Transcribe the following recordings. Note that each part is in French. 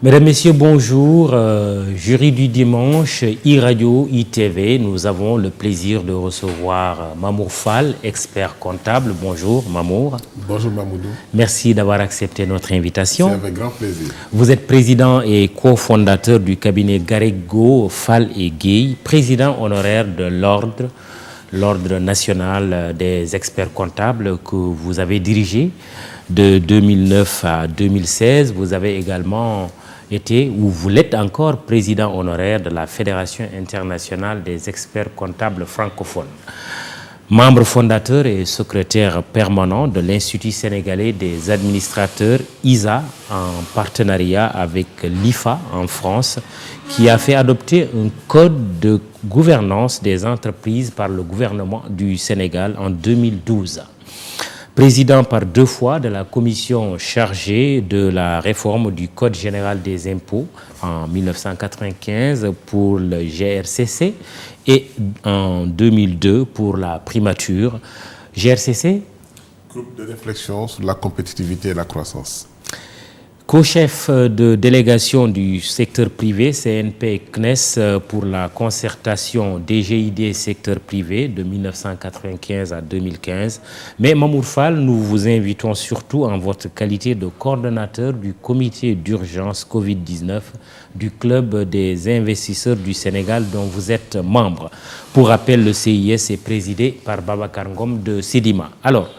Mesdames, Messieurs, bonjour. Jury du dimanche, e-radio, e-TV. Nous avons le plaisir de recevoir Mamour Fall, expert comptable. Bonjour Mamour. Bonjour Mamoudou. Merci d'avoir accepté notre invitation. C'est avec grand plaisir. Vous êtes président et cofondateur du cabinet Garrett-Goh, Fall et Guèye, président honoraire de l'Ordre national des experts comptables que vous avez dirigé de 2009 à 2016. Vous avez également ou vous l'êtes encore président honoraire de la Fédération internationale des experts comptables francophones. Membre fondateur et secrétaire permanent de l'Institut sénégalais des administrateurs ISA en partenariat avec l'IFA en France, qui a fait adopter un code de gouvernance des entreprises par le gouvernement du Sénégal en 2012. Président par 2 fois de la commission chargée de la réforme du Code général des impôts en 1995 pour le GRCC et en 2002 pour la primature. GRCC? Groupe de réflexion sur la compétitivité et la croissance. Co-chef de délégation du secteur privé, CNP-CNES, pour la concertation DGID secteur privé de 1995 à 2015. Mais Mamour Fall, nous vous invitons surtout en votre qualité de coordonnateur du comité d'urgence Covid-19 du Club des investisseurs du Sénégal dont vous êtes membre. Pour rappel, le CIS est présidé par Babacar Ngom de Sedima. Alors,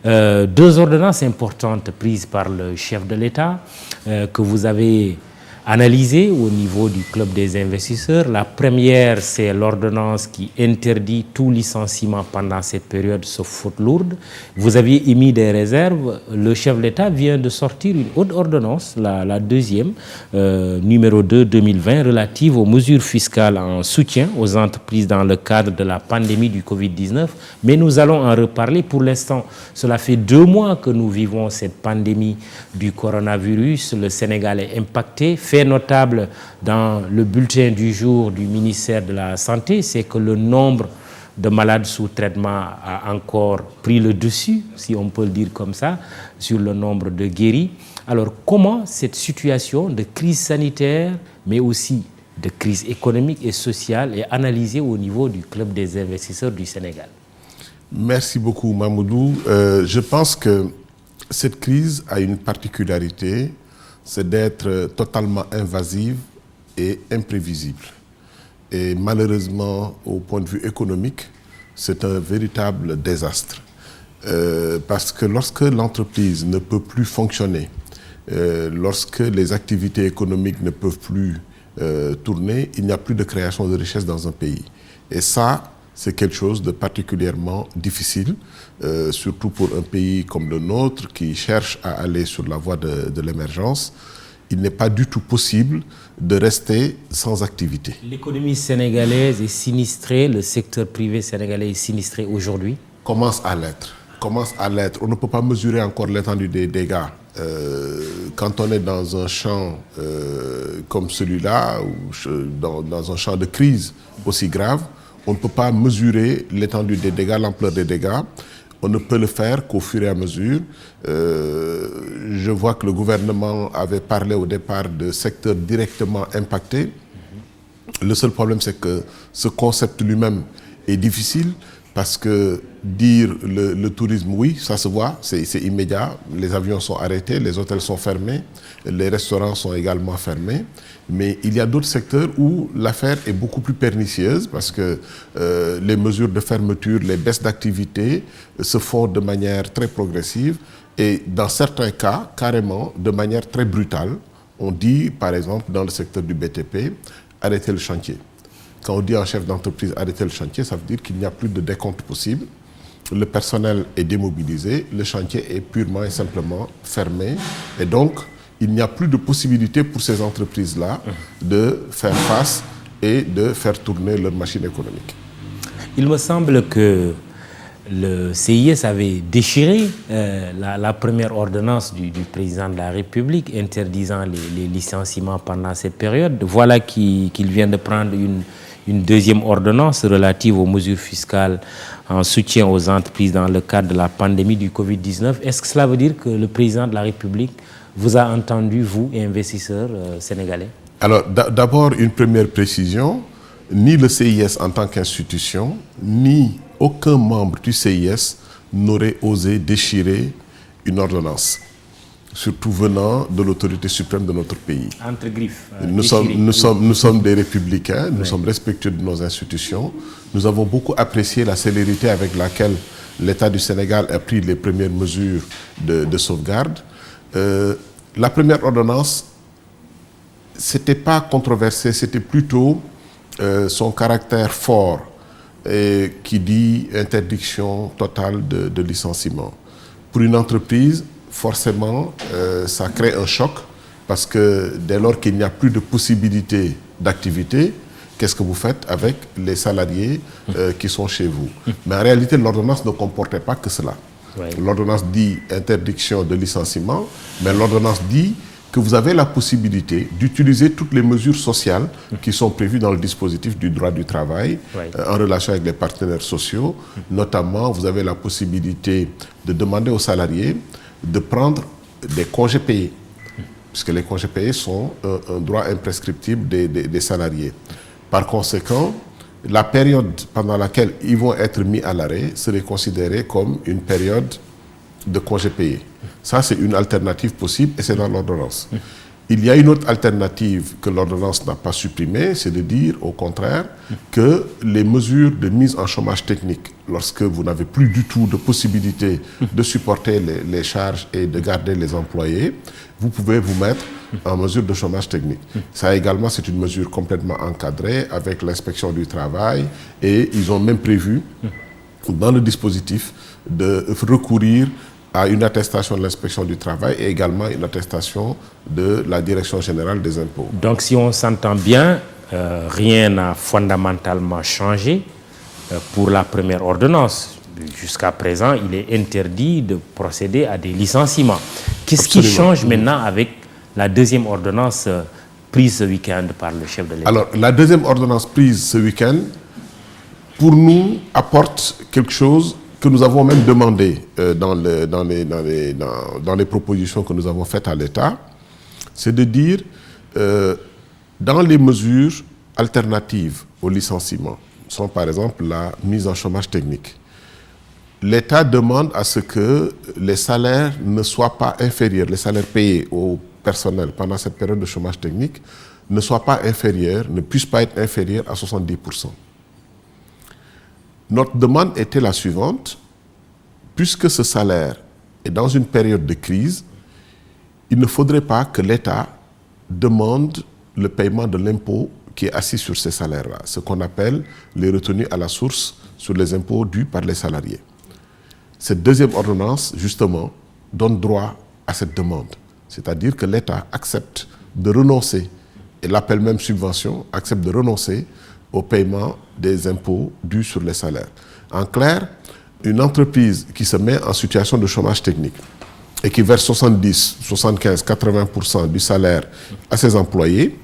2 ordonnances importantes prises par le chef de l'État que vous avez analysées au niveau du Club des investisseurs. La première, c'est l'ordonnance qui interdit tout licenciement pendant cette période sauf faute lourde. Vous aviez émis des réserves. Le chef de l'État vient de sortir une autre ordonnance, la deuxième, numéro 2/2020, relative aux mesures fiscales en soutien aux entreprises dans le cadre de la pandémie du Covid-19. Mais nous allons en reparler. Pour l'instant, cela fait 2 mois que nous vivons cette pandémie du coronavirus. Le Sénégal est impacté. Fait notable dans le bulletin du jour du ministère de la Santé, c'est que le nombre de malades sous traitement a encore pris le dessus, si on peut le dire comme ça, sur le nombre de guéris. Alors, comment cette situation de crise sanitaire, mais aussi de crise économique et sociale, est analysée au niveau du Club des investisseurs du Sénégal? Merci beaucoup Mamoudou. Je pense que cette crise a une particularité, c'est d'être totalement invasive et imprévisible. Et malheureusement, au point de vue économique, c'est un véritable désastre. Parce que lorsque l'entreprise ne peut plus fonctionner, lorsque les activités économiques ne peuvent plus tourner, il n'y a plus de création de richesse dans un pays. Et ça, c'est quelque chose de particulièrement difficile, surtout pour un pays comme le nôtre qui cherche à aller sur la voie de l'émergence. Il n'est pas du tout possible de rester sans activité. L'économie sénégalaise est sinistrée, le secteur privé sénégalais est sinistré aujourd'hui? Commence à l'être. On ne peut pas mesurer encore l'étendue des dégâts. Quand on est dans un champ comme celui-là, ou dans un champ de crise aussi grave, on ne peut pas mesurer l'étendue des dégâts, l'ampleur des dégâts. On ne peut le faire qu'au fur et à mesure. Je vois que le gouvernement avait parlé au départ de secteurs directement impactés. Le seul problème, c'est que ce concept lui-même est difficile parce que dire le tourisme, oui, ça se voit, c'est immédiat. Les avions sont arrêtés, les hôtels sont fermés, les restaurants sont également fermés. Mais il y a d'autres secteurs où l'affaire est beaucoup plus pernicieuse parce que les mesures de fermeture, les baisses d'activité se font de manière très progressive et dans certains cas, carrément, de manière très brutale. On dit, par exemple, dans le secteur du BTP, arrêter le chantier. Quand on dit à un chef d'entreprise arrêter le chantier, ça veut dire qu'il n'y a plus de décompte possible. Le personnel est démobilisé, le chantier est purement et simplement fermé. Et donc, il n'y a plus de possibilité pour ces entreprises-là de faire face et de faire tourner leur machine économique. Il me semble que le CIS avait déchiré la première ordonnance du président de la République interdisant les licenciements pendant cette période. Voilà qu'il vient de prendre une deuxième ordonnance relative aux mesures fiscales en soutien aux entreprises dans le cadre de la pandémie du Covid-19. Est-ce que cela veut dire que le président de la République vous a entendu, vous, investisseurs sénégalais? Alors, d'abord, une première précision. Ni le CIS en tant qu'institution, ni aucun membre du CIS n'aurait osé déchirer une ordonnance, surtout venant de l'autorité suprême de notre pays. Entre griffes. Nous sommes des républicains, nous sommes respectueux de nos institutions. Nous avons beaucoup apprécié la célérité avec laquelle l'État du Sénégal a pris les premières mesures de sauvegarde. La première ordonnance, ce n'était pas controversé, c'était plutôt son caractère fort qui dit interdiction totale de licenciement. Pour une entreprise, forcément, ça crée un choc parce que dès lors qu'il n'y a plus de possibilité d'activité, qu'est-ce que vous faites avec les salariés qui sont chez vous? Mais en réalité, l'ordonnance ne comportait pas que cela. Oui. L'ordonnance dit interdiction de licenciement, mais l'ordonnance dit que vous avez la possibilité d'utiliser toutes les mesures sociales qui sont prévues dans le dispositif du droit du travail en relation avec les partenaires sociaux. Notamment, vous avez la possibilité de demander aux salariés de prendre des congés payés, puisque les congés payés sont un droit imprescriptible des salariés. Par conséquent, la période pendant laquelle ils vont être mis à l'arrêt serait considérée comme une période de congés payés. Ça, c'est une alternative possible et c'est dans l'ordonnance. Il y a une autre alternative que l'ordonnance n'a pas supprimée, c'est de dire au contraire que les mesures de mise en chômage technique, lorsque vous n'avez plus du tout de possibilité de supporter les charges et de garder les employés, vous pouvez vous mettre en mesure de chômage technique. Ça également, c'est une mesure complètement encadrée avec l'inspection du travail et ils ont même prévu dans le dispositif de recourir à une attestation de l'inspection du travail et également une attestation de la Direction générale des impôts. Donc si on s'entend bien, rien n'a fondamentalement changé pour la première ordonnance. Jusqu'à présent, il est interdit de procéder à des licenciements. Qu'est-ce qui change maintenant avec la deuxième ordonnance prise ce week-end par le chef de l'État? Alors, la deuxième ordonnance prise ce week-end, pour nous, apporte quelque chose que nous avons même demandé dans les propositions que nous avons faites à l'État, c'est de dire, dans les mesures alternatives au licenciement, sont par exemple la mise en chômage technique. L'État demande à ce que les salaires ne soient pas inférieurs, les salaires payés au personnel pendant cette période de chômage technique ne soient pas inférieurs, ne puissent pas être inférieurs à 70%. Notre demande était la suivante: puisque ce salaire est dans une période de crise, il ne faudrait pas que l'État demande le paiement de l'impôt qui est assis sur ces salaires-là, ce qu'on appelle les retenues à la source sur les impôts dus par les salariés. Cette deuxième ordonnance, justement, donne droit à cette demande. C'est-à-dire que l'État accepte de renoncer, et l'appelle même subvention, accepte de renoncer au paiement des impôts dus sur les salaires. En clair, une entreprise qui se met en situation de chômage technique et qui verse 70, 75, 80% du salaire à ses employés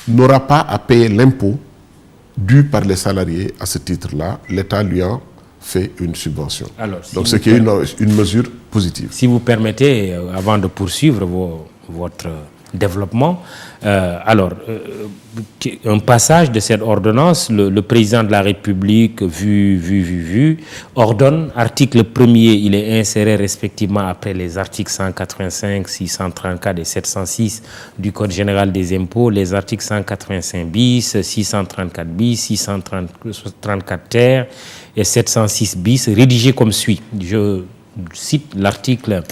n'aura pas à payer l'impôt dû par les salariés à ce titre-là. L'État lui en fait une subvention. Alors, donc, ce qui est une mesure positive. Si vous permettez, avant de poursuivre votre développement, un passage de cette ordonnance, le président de la République, ordonne, article 1er, il est inséré respectivement après les articles 185, 634 et 706 du Code général des impôts, les articles 185 bis, 634 bis, 634 ter et 706 bis, rédigés comme suit. Je cite l'article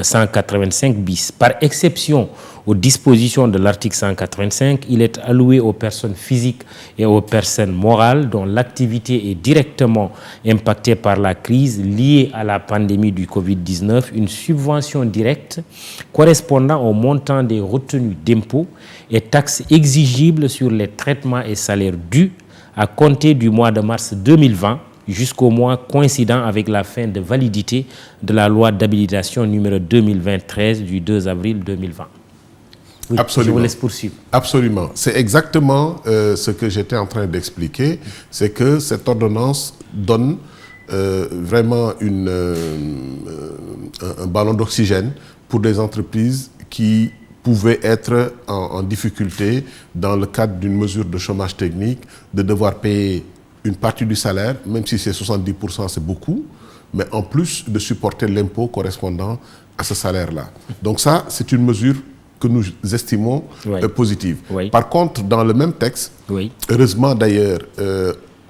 185 bis. Par exception aux dispositions de l'article 185, il est alloué aux personnes physiques et aux personnes morales dont l'activité est directement impactée par la crise liée à la pandémie du Covid-19 une subvention directe correspondant au montant des retenues d'impôts et taxes exigibles sur les traitements et salaires dus à compter du mois de mars 2020 jusqu'au mois coïncidant avec la fin de validité de la loi d'habilitation numéro 2020-13 du 2 avril 2020. Oui, absolument. Je vous laisse poursuivre. Absolument. C'est exactement ce que j'étais en train d'expliquer. C'est que cette ordonnance donne vraiment un ballon d'oxygène pour des entreprises qui pouvaient être en difficulté dans le cadre d'une mesure de chômage technique, de devoir payer une partie du salaire, même si c'est 70%, c'est beaucoup, mais en plus de supporter l'impôt correspondant à ce salaire-là. Donc ça, c'est une mesure que nous estimons positive. Oui. Par contre, dans le même texte, heureusement d'ailleurs,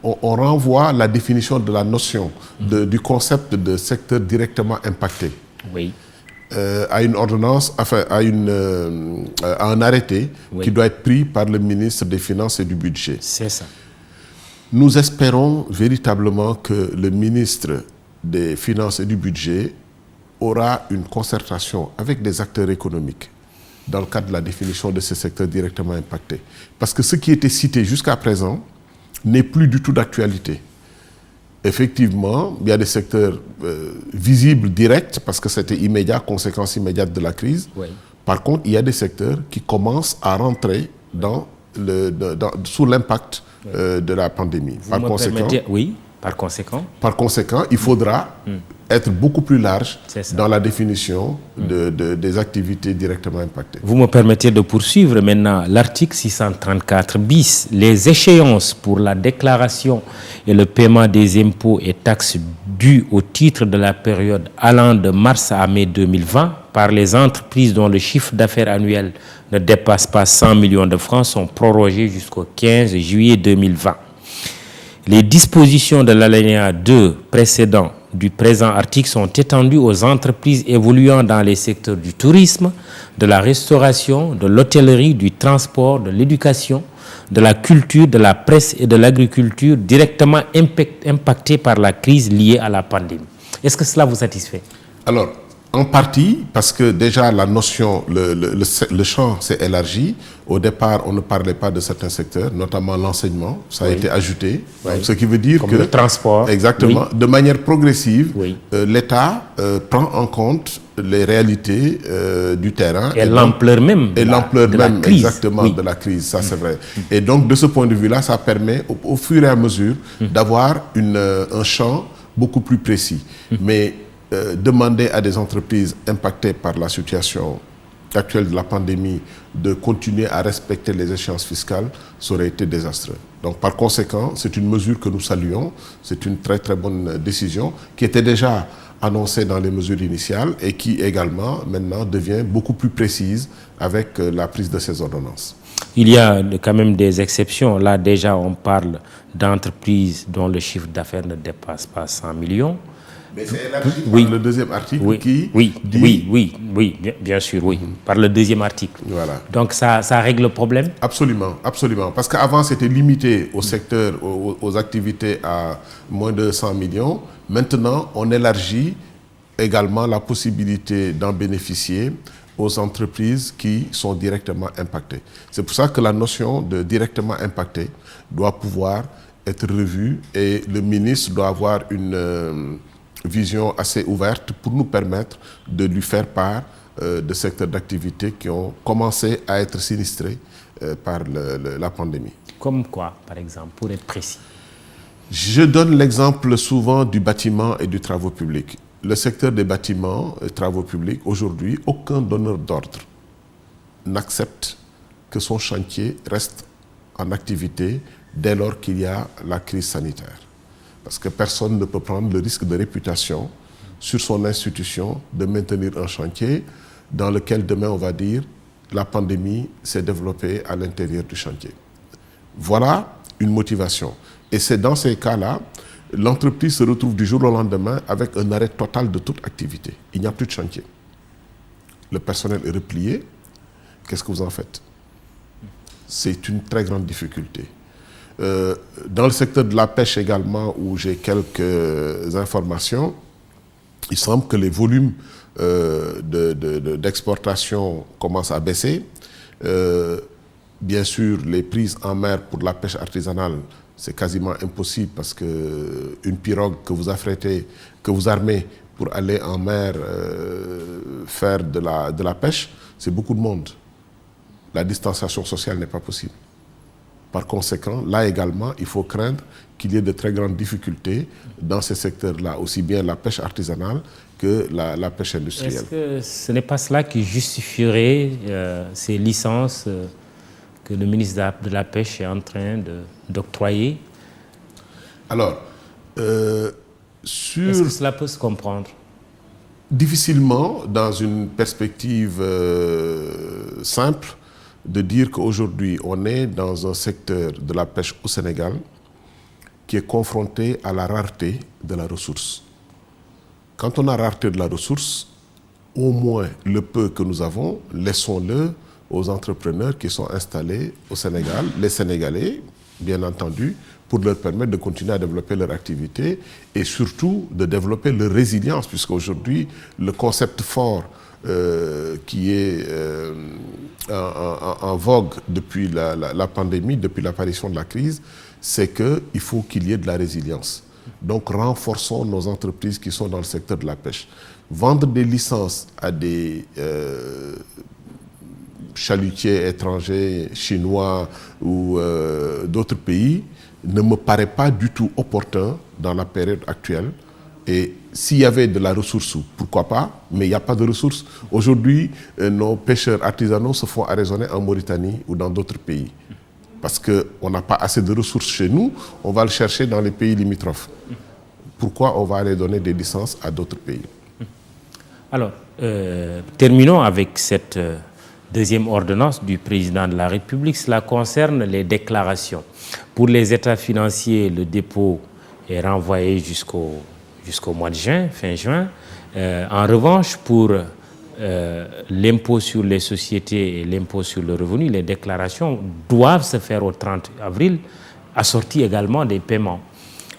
on renvoie la définition de la notion, du concept de secteur directement impacté. Oui. À une ordonnance, enfin à un arrêté qui doit être pris par le ministre des Finances et du Budget. C'est ça. Nous espérons véritablement que le ministre des Finances et du Budget aura une concertation avec des acteurs économiques dans le cadre de la définition de ces secteurs directement impactés. Parce que ce qui était cité jusqu'à présent n'est plus du tout d'actualité. Effectivement, il y a des secteurs visibles, directs, parce que c'était immédiat, conséquence immédiate de la crise. Oui. Par contre, il y a des secteurs qui commencent à rentrer sous l'impact de la pandémie. Par conséquent, il faudra être beaucoup plus large dans la définition des activités directement impactées. Vous me permettez de poursuivre maintenant l'article 634 bis. Les échéances pour la déclaration et le paiement des impôts et taxes dus au titre de la période allant de mars à mai 2020 par les entreprises dont le chiffre d'affaires annuel ne dépasse pas 100 millions de francs sont prorogées jusqu'au 15 juillet 2020. Les dispositions de l'alinéa 2 précédent du présent article sont étendues aux entreprises évoluant dans les secteurs du tourisme, de la restauration, de l'hôtellerie, du transport, de l'éducation, de la culture, de la presse et de l'agriculture directement impactées par la crise liée à la pandémie. Est-ce que cela vous satisfait? Alors, en partie, parce que déjà la notion, le champ s'est élargi. Au départ, on ne parlait pas de certains secteurs, notamment l'enseignement, ça a été ajouté. Donc, ce qui veut dire comme que... le transport. Exactement. De manière progressive, l'État prend en compte les réalités du terrain. Et l'ampleur même de la crise. Exactement, de la crise, ça c'est vrai. Et donc, de ce point de vue-là, ça permet, au fur et à mesure, d'avoir un champ beaucoup plus précis. Mais... demander à des entreprises impactées par la situation actuelle de la pandémie de continuer à respecter les échéances fiscales, ça aurait été désastreux. Donc par conséquent, c'est une mesure que nous saluons, c'est une très très bonne décision qui était déjà annoncée dans les mesures initiales et qui également maintenant devient beaucoup plus précise avec la prise de ces ordonnances. Il y a quand même des exceptions. Là déjà on parle d'entreprises dont le chiffre d'affaires ne dépasse pas 100 millions. Mais c'est élargi par le deuxième article qui dit... Oui, bien sûr, oui. Par le deuxième article. Voilà. Donc ça règle le problème? Absolument, absolument. Parce qu'avant, c'était limité au secteur, aux activités à moins de 100 millions. Maintenant, on élargit également la possibilité d'en bénéficier aux entreprises qui sont directement impactées. C'est pour ça que la notion de directement impacté doit pouvoir être revue et le ministre doit avoir une... vision assez ouverte pour nous permettre de lui faire part de secteurs d'activité qui ont commencé à être sinistrés par la pandémie. Comme quoi, par exemple, pour être précis? Je donne l'exemple souvent du bâtiment et du travaux publics. Le secteur des bâtiments et travaux publics, aujourd'hui, aucun donneur d'ordre n'accepte que son chantier reste en activité dès lors qu'il y a la crise sanitaire. Parce que personne ne peut prendre le risque de réputation sur son institution de maintenir un chantier dans lequel demain on va dire la pandémie s'est développée à l'intérieur du chantier. Voilà une motivation. Et c'est dans ces cas-là, l'entreprise se retrouve du jour au lendemain avec un arrêt total de toute activité. Il n'y a plus de chantier. Le personnel est replié. Qu'est-ce que vous en faites? C'est une très grande difficulté. Dans le secteur de la pêche également, où j'ai quelques informations, il semble que les volumes d'exportation commencent à baisser. Bien sûr, les prises en mer pour la pêche artisanale, c'est quasiment impossible parce qu'une pirogue que vous affrétez, que vous armez pour aller en mer faire de la pêche, c'est beaucoup de monde. La distanciation sociale n'est pas possible. Par conséquent, là également, il faut craindre qu'il y ait de très grandes difficultés dans ces secteurs-là, aussi bien la pêche artisanale que la pêche industrielle. Est-ce que ce n'est pas cela qui justifierait ces licences que le ministre de la Pêche est en train d'octroyer? Alors, est-ce que cela peut se comprendre? Difficilement, dans une perspective simple, de dire qu'aujourd'hui, on est dans un secteur de la pêche au Sénégal qui est confronté à la rareté de la ressource. Quand on a rareté de la ressource, au moins le peu que nous avons, laissons-le aux entrepreneurs qui sont installés au Sénégal, les Sénégalais, bien entendu, pour leur permettre de continuer à développer leur activité et surtout de développer leur résilience, puisqu'aujourd'hui, le concept fort qui est en vogue depuis la pandémie, depuis l'apparition de la crise, c'est qu'il faut qu'il y ait de la résilience. Donc renforçons nos entreprises qui sont dans le secteur de la pêche. Vendre des licences à des chalutiers étrangers, chinois ou d'autres pays, ne me paraît pas du tout opportun dans la période actuelle. Et s'il y avait de la ressource, pourquoi pas, mais il n'y a pas de ressources. Aujourd'hui, nos pêcheurs artisanaux se font arraisonner en Mauritanie ou dans d'autres pays. Parce qu'on n'a pas assez de ressources chez nous, on va le chercher dans les pays limitrophes. Pourquoi on va aller donner des licences à d'autres pays? Alors, terminons avec cette deuxième ordonnance du président de la République. Cela concerne les déclarations. Pour les états financiers, le dépôt est renvoyé jusqu'au mois de juin, fin juin. En revanche, pour l'impôt sur les sociétés et l'impôt sur le revenu, les déclarations doivent se faire au 30 avril, assorties également des paiements.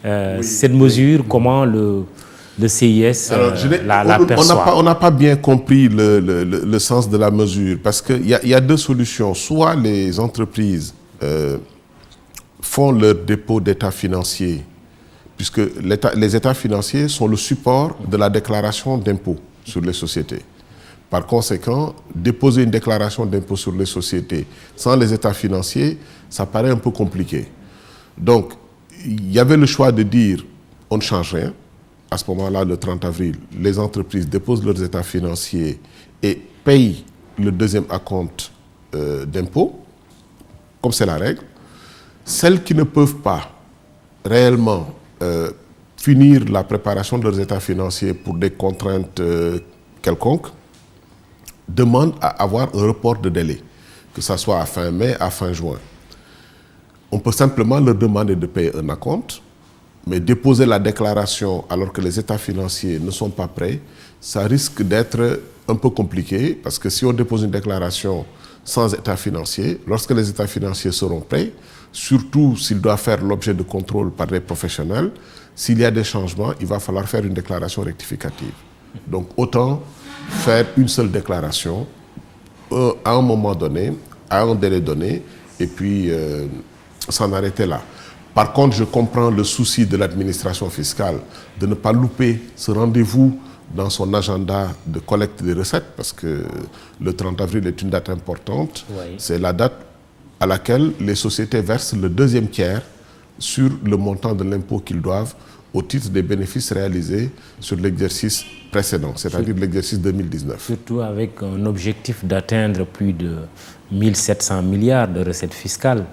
Oui, cette mesure, comment le CIS l'aperçoit? On n'a pas bien compris le sens de la mesure, parce qu'il y a deux solutions. Soit les entreprises font leur dépôt d'état financier, puisque les états financiers sont le support de la déclaration d'impôt sur les sociétés. Par conséquent, déposer une déclaration d'impôt sur les sociétés sans les états financiers, ça paraît un peu compliqué. Donc, il y avait le choix de dire on ne change rien. À ce moment-là, le 30 avril, les entreprises déposent leurs états financiers et payent le deuxième acompte d'impôt, comme c'est la règle. Celles qui ne peuvent pas réellement finir la préparation de leurs états financiers pour des contraintes quelconques, demandent à avoir un report de délai, que ce soit à fin mai, à fin juin. On peut simplement leur demander de payer un acompte, mais déposer la déclaration alors que les états financiers ne sont pas prêts, ça risque d'être un peu compliqué, parce que si on dépose une déclaration sans état financier, lorsque les états financiers seront prêts, surtout s'ils doivent faire l'objet de contrôle par des professionnels, s'il y a des changements, il va falloir faire une déclaration rectificative. Donc autant faire une seule déclaration à un moment donné, à un délai donné, et puis s'en arrêter là. Par contre, je comprends le souci de l'administration fiscale de ne pas louper ce rendez-vous dans son agenda de collecte des recettes, parce que le 30 avril est une date importante. Oui. C'est la date à laquelle les sociétés versent le deuxième tiers sur le montant de l'impôt qu'ils doivent au titre des bénéfices réalisés sur l'exercice précédent, c'est-à-dire l'exercice 2019. Surtout avec un objectif d'atteindre plus de 1700 milliards de recettes fiscales.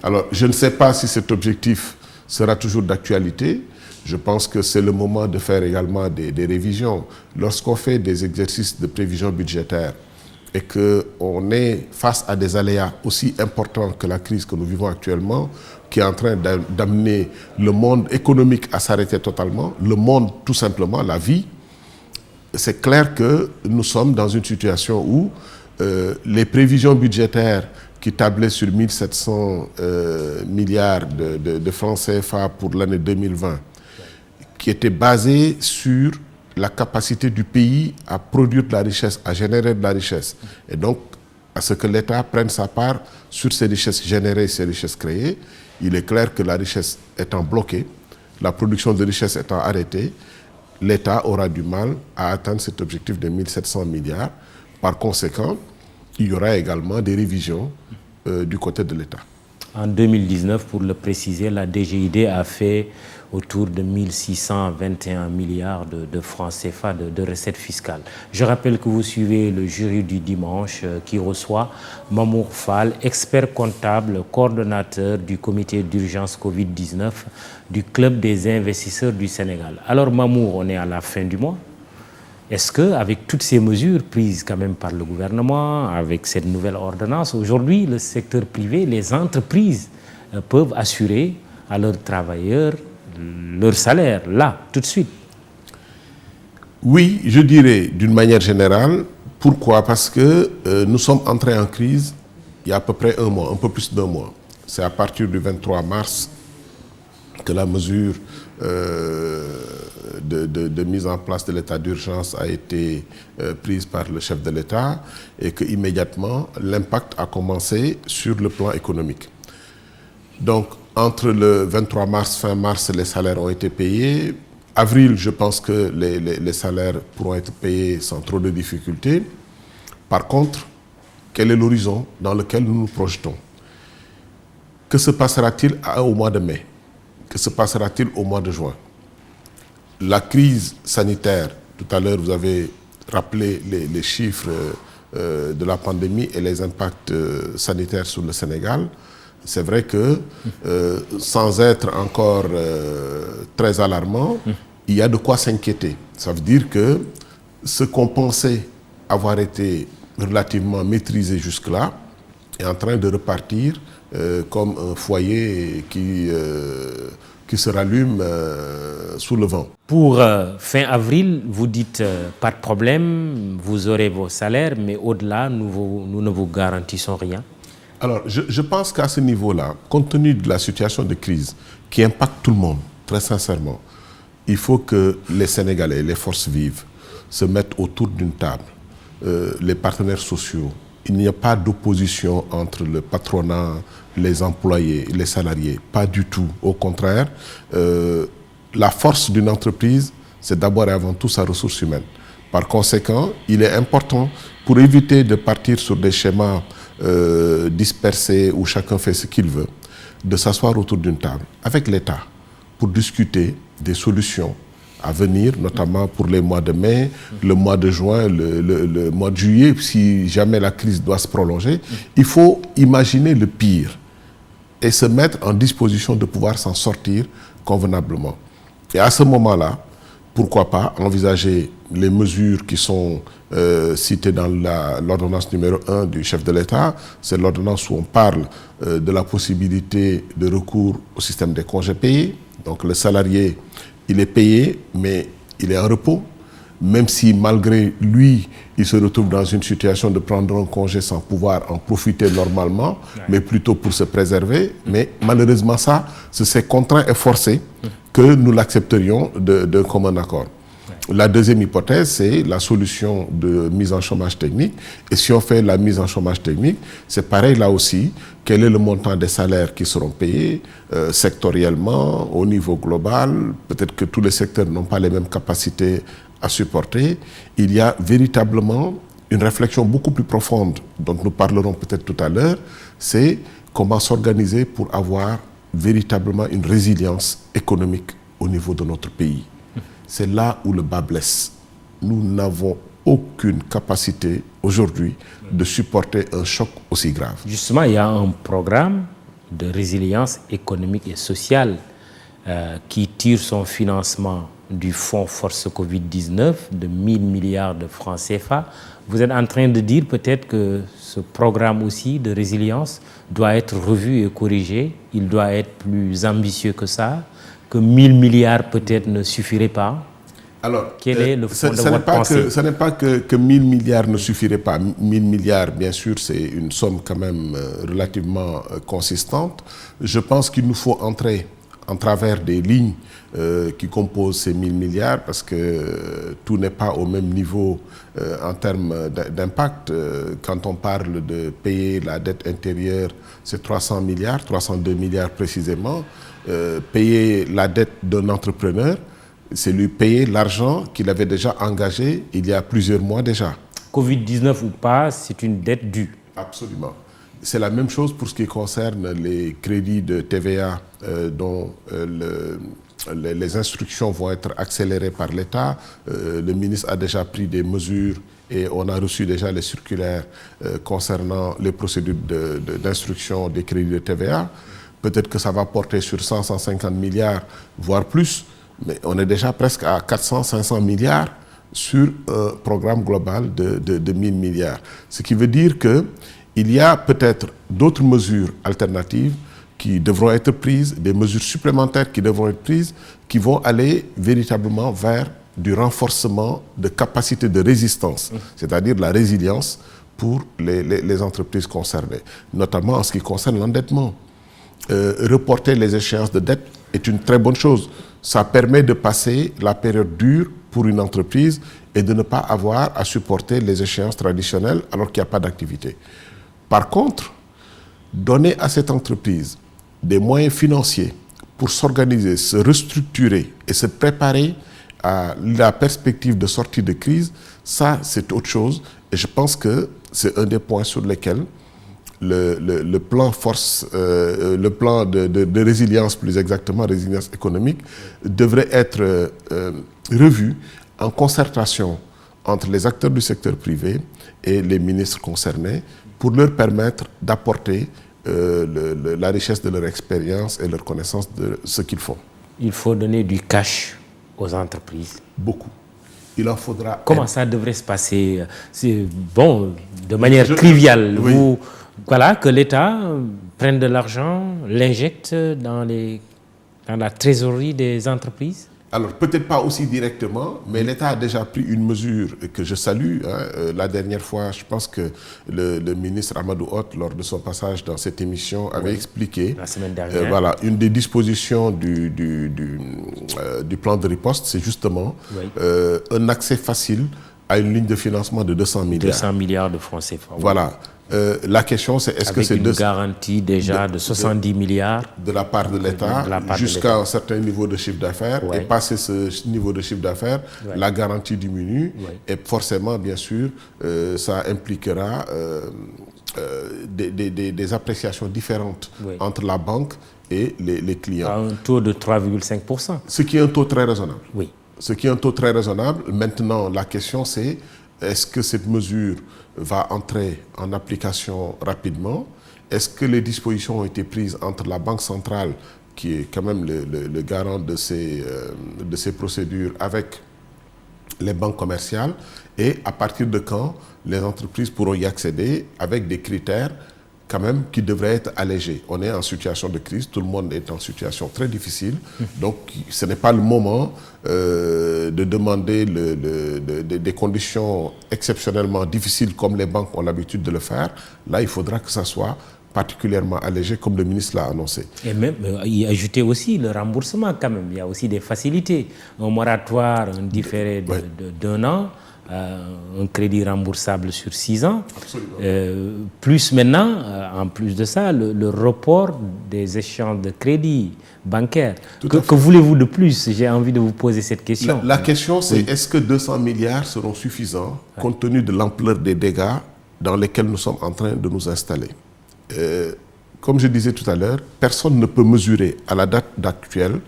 Alors, je ne sais pas si cet objectif sera toujours d'actualité. Je pense que c'est le moment de faire également des révisions. Lorsqu'on fait des exercices de prévision budgétaire et qu'on est face à des aléas aussi importants que la crise que nous vivons actuellement, qui est en train d'amener le monde économique à s'arrêter totalement, le monde tout simplement, la vie, c'est clair que nous sommes dans une situation où les prévisions budgétaires qui tablaient sur 1700 milliards de francs CFA pour l'année 2020, qui étaient basées sur la capacité du pays à produire de la richesse, à générer de la richesse, et donc à ce que l'État prenne sa part sur ces richesses générées, ces richesses créées. Il est clair que la richesse étant bloquée, la production de richesse étant arrêtée, l'État aura du mal à atteindre cet objectif de 1700 milliards. Par conséquent, il y aura également des révisions du côté de l'État. En 2019, pour le préciser, la DGID a fait autour de 1621 milliards de francs CFA de recettes fiscales. Je rappelle que vous suivez le jury du dimanche qui reçoit Mamour Fall, expert comptable, coordonnateur du comité d'urgence Covid-19 du Club des investisseurs du Sénégal. Alors Mamour, on est à la fin du mois. Est-ce qu'avec toutes ces mesures prises quand même par le gouvernement, avec cette nouvelle ordonnance, aujourd'hui, le secteur privé, les entreprises peuvent assurer à leurs travailleurs leur salaire, là, tout de suite? Oui, je dirais d'une manière générale. Pourquoi? Parce que nous sommes entrés en crise il y a à peu près un mois, un peu plus d'un mois. C'est à partir du 23 mars que la mesure de mise en place de l'état d'urgence a été prise par le chef de l'État et qu'immédiatement l'impact a commencé sur le plan économique. Donc entre le 23 mars, fin mars, les salaires ont été payés. Avril, je pense que les salaires pourront être payés sans trop de difficultés. Par contre, quel est l'horizon dans lequel nous nous projetons? Que se passera-t-il au mois de mai? Que se passera-t-il au mois de juin? La crise sanitaire, tout à l'heure vous avez rappelé les chiffres de la pandémie et les impacts sanitaires sur le Sénégal. C'est vrai que sans être encore très alarmant, il y a de quoi s'inquiéter. Ça veut dire que ce qu'on pensait avoir été relativement maîtrisé jusque-là est en train de repartir comme un foyer qui se rallume sous le vent. Pour fin avril, vous dites pas de problème, vous aurez vos salaires, mais au-delà, nous ne vous garantissons rien. Alors, je pense qu'à ce niveau-là, compte tenu de la situation de crise qui impacte tout le monde, très sincèrement, il faut que les Sénégalais, les forces vives, se mettent autour d'une table, les partenaires sociaux. Il n'y a pas d'opposition entre le patronat, les employés, les salariés, pas du tout. Au contraire, la force d'une entreprise, c'est d'abord et avant tout sa ressource humaine. Par conséquent, il est important, pour éviter de partir sur des schémas dispersés où chacun fait ce qu'il veut, de s'asseoir autour d'une table avec l'État pour discuter des solutions à venir, notamment pour les mois de mai, le mois de juin, le mois de juillet, si jamais la crise doit se prolonger. Il faut imaginer le pire et se mettre en disposition de pouvoir s'en sortir convenablement. Et à ce moment-là, pourquoi pas envisager les mesures qui sont citées dans l'ordonnance numéro 1 du chef de l'État. C'est l'ordonnance où on parle de la possibilité de recours au système des congés payés. Donc le salarié, il est payé, mais il est en repos. Même si malgré lui, il se retrouve dans une situation de prendre un congé sans pouvoir en profiter normalement, mais plutôt pour se préserver. Mais malheureusement ça, c'est contraint et forcé que nous l'accepterions de commun accord. La deuxième hypothèse, c'est la solution de mise en chômage technique. Et si on fait la mise en chômage technique, c'est pareil là aussi. Quel est le montant des salaires qui seront payés sectoriellement, au niveau global? Peut-être que tous les secteurs n'ont pas les mêmes capacités à supporter. Il y a véritablement une réflexion beaucoup plus profonde dont nous parlerons peut-être tout à l'heure. C'est comment s'organiser pour avoir véritablement une résilience économique au niveau de notre pays. C'est là où le bas blesse. Nous n'avons aucune capacité aujourd'hui de supporter un choc aussi grave. Justement, il y a un programme de résilience économique et sociale qui tire son financement du fonds Force Covid-19 de 1000 milliards de francs CFA. Vous êtes en train de dire peut-être que ce programme aussi de résilience doit être revu et corrigé. Il doit être plus ambitieux que ça, que 1000 milliards peut-être ne suffiraient pas. Alors, quel est le fond de votre pensée? Ce n'est pas que 1000 milliards ne suffiraient pas. 1000 milliards, bien sûr, c'est une somme quand même relativement consistante. Je pense qu'il nous faut entrer en travers des lignes qui composent ces 1000 milliards parce que tout n'est pas au même niveau en termes d'impact. Quand on parle de payer la dette intérieure, c'est 300 milliards, 302 milliards précisément. Payer la dette d'un entrepreneur, c'est lui payer l'argent qu'il avait déjà engagé il y a plusieurs mois déjà. Covid-19 ou pas, c'est une dette due. Absolument. C'est la même chose pour ce qui concerne les crédits de TVA dont les instructions vont être accélérées par l'État. Le ministre a déjà pris des mesures et on a reçu déjà les circulaires concernant les procédures d'instruction des crédits de TVA. Peut-être que ça va porter sur 100-150 milliards, voire plus, mais on est déjà presque à 400-500 milliards sur un programme global de 1000 milliards. Ce qui veut dire qu'il y a peut-être d'autres mesures alternatives qui devront être prises, des mesures supplémentaires qui devront être prises, qui vont aller véritablement vers du renforcement de capacités de résistance, c'est-à-dire de la résilience pour les entreprises concernées, notamment en ce qui concerne l'endettement. Reporter les échéances de dette est une très bonne chose. Ça permet de passer la période dure pour une entreprise et de ne pas avoir à supporter les échéances traditionnelles alors qu'il n'y a pas d'activité. Par contre, donner à cette entreprise des moyens financiers pour s'organiser, se restructurer et se préparer à la perspective de sortie de crise, ça c'est autre chose. Et je pense que c'est un des points sur lesquels le plan force, le plan de résilience, plus exactement résilience économique, devrait être revu en concertation entre les acteurs du secteur privé et les ministres concernés pour leur permettre d'apporter la richesse de leur expérience et leur connaissance de ce qu'ils font. Il faut donner du cash aux entreprises. Beaucoup. Il en faudra... Comment ça devrait se passer? C'est bon, de manière triviale. Oui. Voilà, que l'État prenne de l'argent, l'injecte dans la trésorerie des entreprises? Alors, peut-être pas aussi directement, mais l'État a déjà pris une mesure que je salue. La dernière fois, je pense que le ministre Amadou Hott, lors de son passage dans cette émission, avait expliqué... La semaine dernière. Voilà, une des dispositions du plan de riposte, c'est justement un accès facile à une ligne de financement de 200 milliards. 200 milliards de francs CFA. Voilà. La question, c'est est-ce que c'est une garantie déjà de 70 milliards de la part de l'État jusqu'à un certain niveau de chiffre d'affaires, et passer ce niveau de chiffre d'affaires, la garantie diminue et forcément, bien sûr, ça impliquera des appréciations différentes entre la banque et les clients. À un taux de 3,5%. Ce qui est un taux très raisonnable. Oui. Ce qui est un taux très raisonnable. Maintenant, la question c'est est-ce que cette mesure va entrer en application rapidement? Est-ce que les dispositions ont été prises entre la Banque centrale, qui est quand même le garant de ces procédures, avec les banques commerciales, et à partir de quand les entreprises pourront y accéder avec des critères quand même qui devraient être allégés. On est en situation de crise, tout le monde est en situation très difficile, donc ce n'est pas le moment de demander des conditions exceptionnellement difficiles comme les banques ont l'habitude de le faire. Là, il faudra que ça soit particulièrement allégé, comme le ministre l'a annoncé. Et même y ajouter aussi le remboursement quand même. Il y a aussi des facilités. Un moratoire, un différé d'un an, un crédit remboursable sur 6 ans. Plus maintenant, en plus de ça, le report des échéances de crédit bancaire. Que voulez-vous de plus? J'ai envie de vous poser cette question. La question, c'est est-ce que 200 milliards seront suffisants compte tenu de l'ampleur des dégâts dans lesquels nous sommes en train de nous installer? Comme je disais tout à l'heure, personne ne peut mesurer à la date actuelle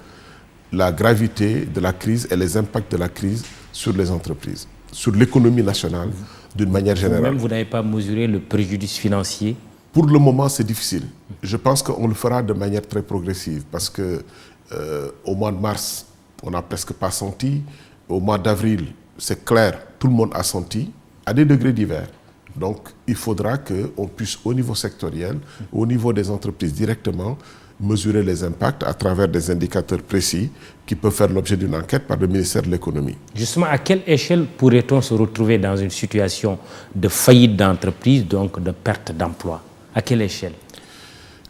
la gravité de la crise et les impacts de la crise sur les entreprises, sur l'économie nationale d'une manière générale. Vous-même, vous n'avez pas mesuré le préjudice financier? Pour le moment, c'est difficile. Je pense qu'on le fera de manière très progressive parce que au mois de mars, on n'a presque pas senti. Au mois d'avril, c'est clair, tout le monde a senti, à des degrés divers. Donc, il faudra qu'on puisse, au niveau sectoriel, au niveau des entreprises directement, mesurer les impacts à travers des indicateurs précis qui peuvent faire l'objet d'une enquête par le ministère de l'économie. Justement, à quelle échelle pourrait-on se retrouver dans une situation de faillite d'entreprise, donc de perte d'emploi? À quelle échelle?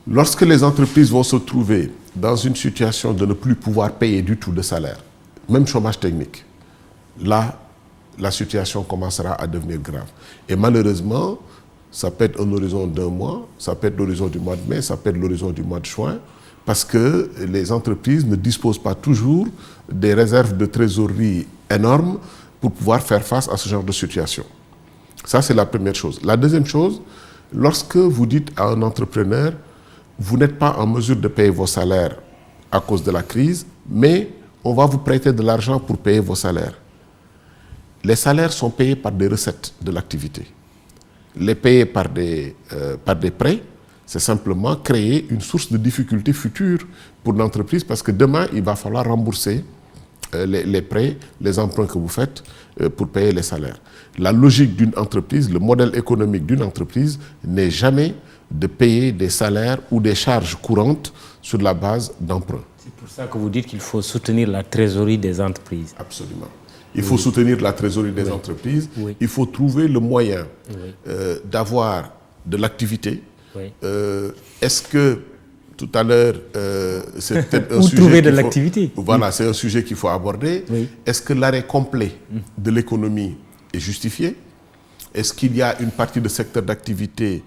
Lorsque les entreprises vont se trouver dans une situation de ne plus pouvoir payer du tout de salaire, même chômage technique, là, la situation commencera à devenir grave. Et malheureusement, ça peut être un horizon d'un mois, ça peut être l'horizon du mois de mai, ça peut être l'horizon du mois de juin, parce que les entreprises ne disposent pas toujours des réserves de trésorerie énormes pour pouvoir faire face à ce genre de situation. Ça, c'est la première chose. La deuxième chose, Lorsque vous dites à un entrepreneur, vous n'êtes pas en mesure de payer vos salaires à cause de la crise, mais on va vous prêter de l'argent pour payer vos salaires. Les salaires sont payés par des recettes de l'activité. Les payer par des prêts, c'est simplement créer une source de difficulté future pour l'entreprise parce que demain, il va falloir rembourser les prêts, les emprunts que vous faites pour payer les salaires. La logique d'une entreprise, le modèle économique d'une entreprise n'est jamais de payer des salaires ou des charges courantes sur la base d'emprunts. C'est pour ça que vous dites qu'il faut soutenir la trésorerie des entreprises. Absolument. Il faut soutenir la trésorerie des entreprises. Oui. Il faut trouver le moyen d'avoir de l'activité. Oui. Est-ce que tout à l'heure, c'est peut-être un sujet trouver de l'activité. Voilà, c'est un sujet qu'il faut aborder. Oui. Est-ce que l'arrêt complet de l'économie est justifié? Est-ce qu'il y a une partie de secteurs d'activité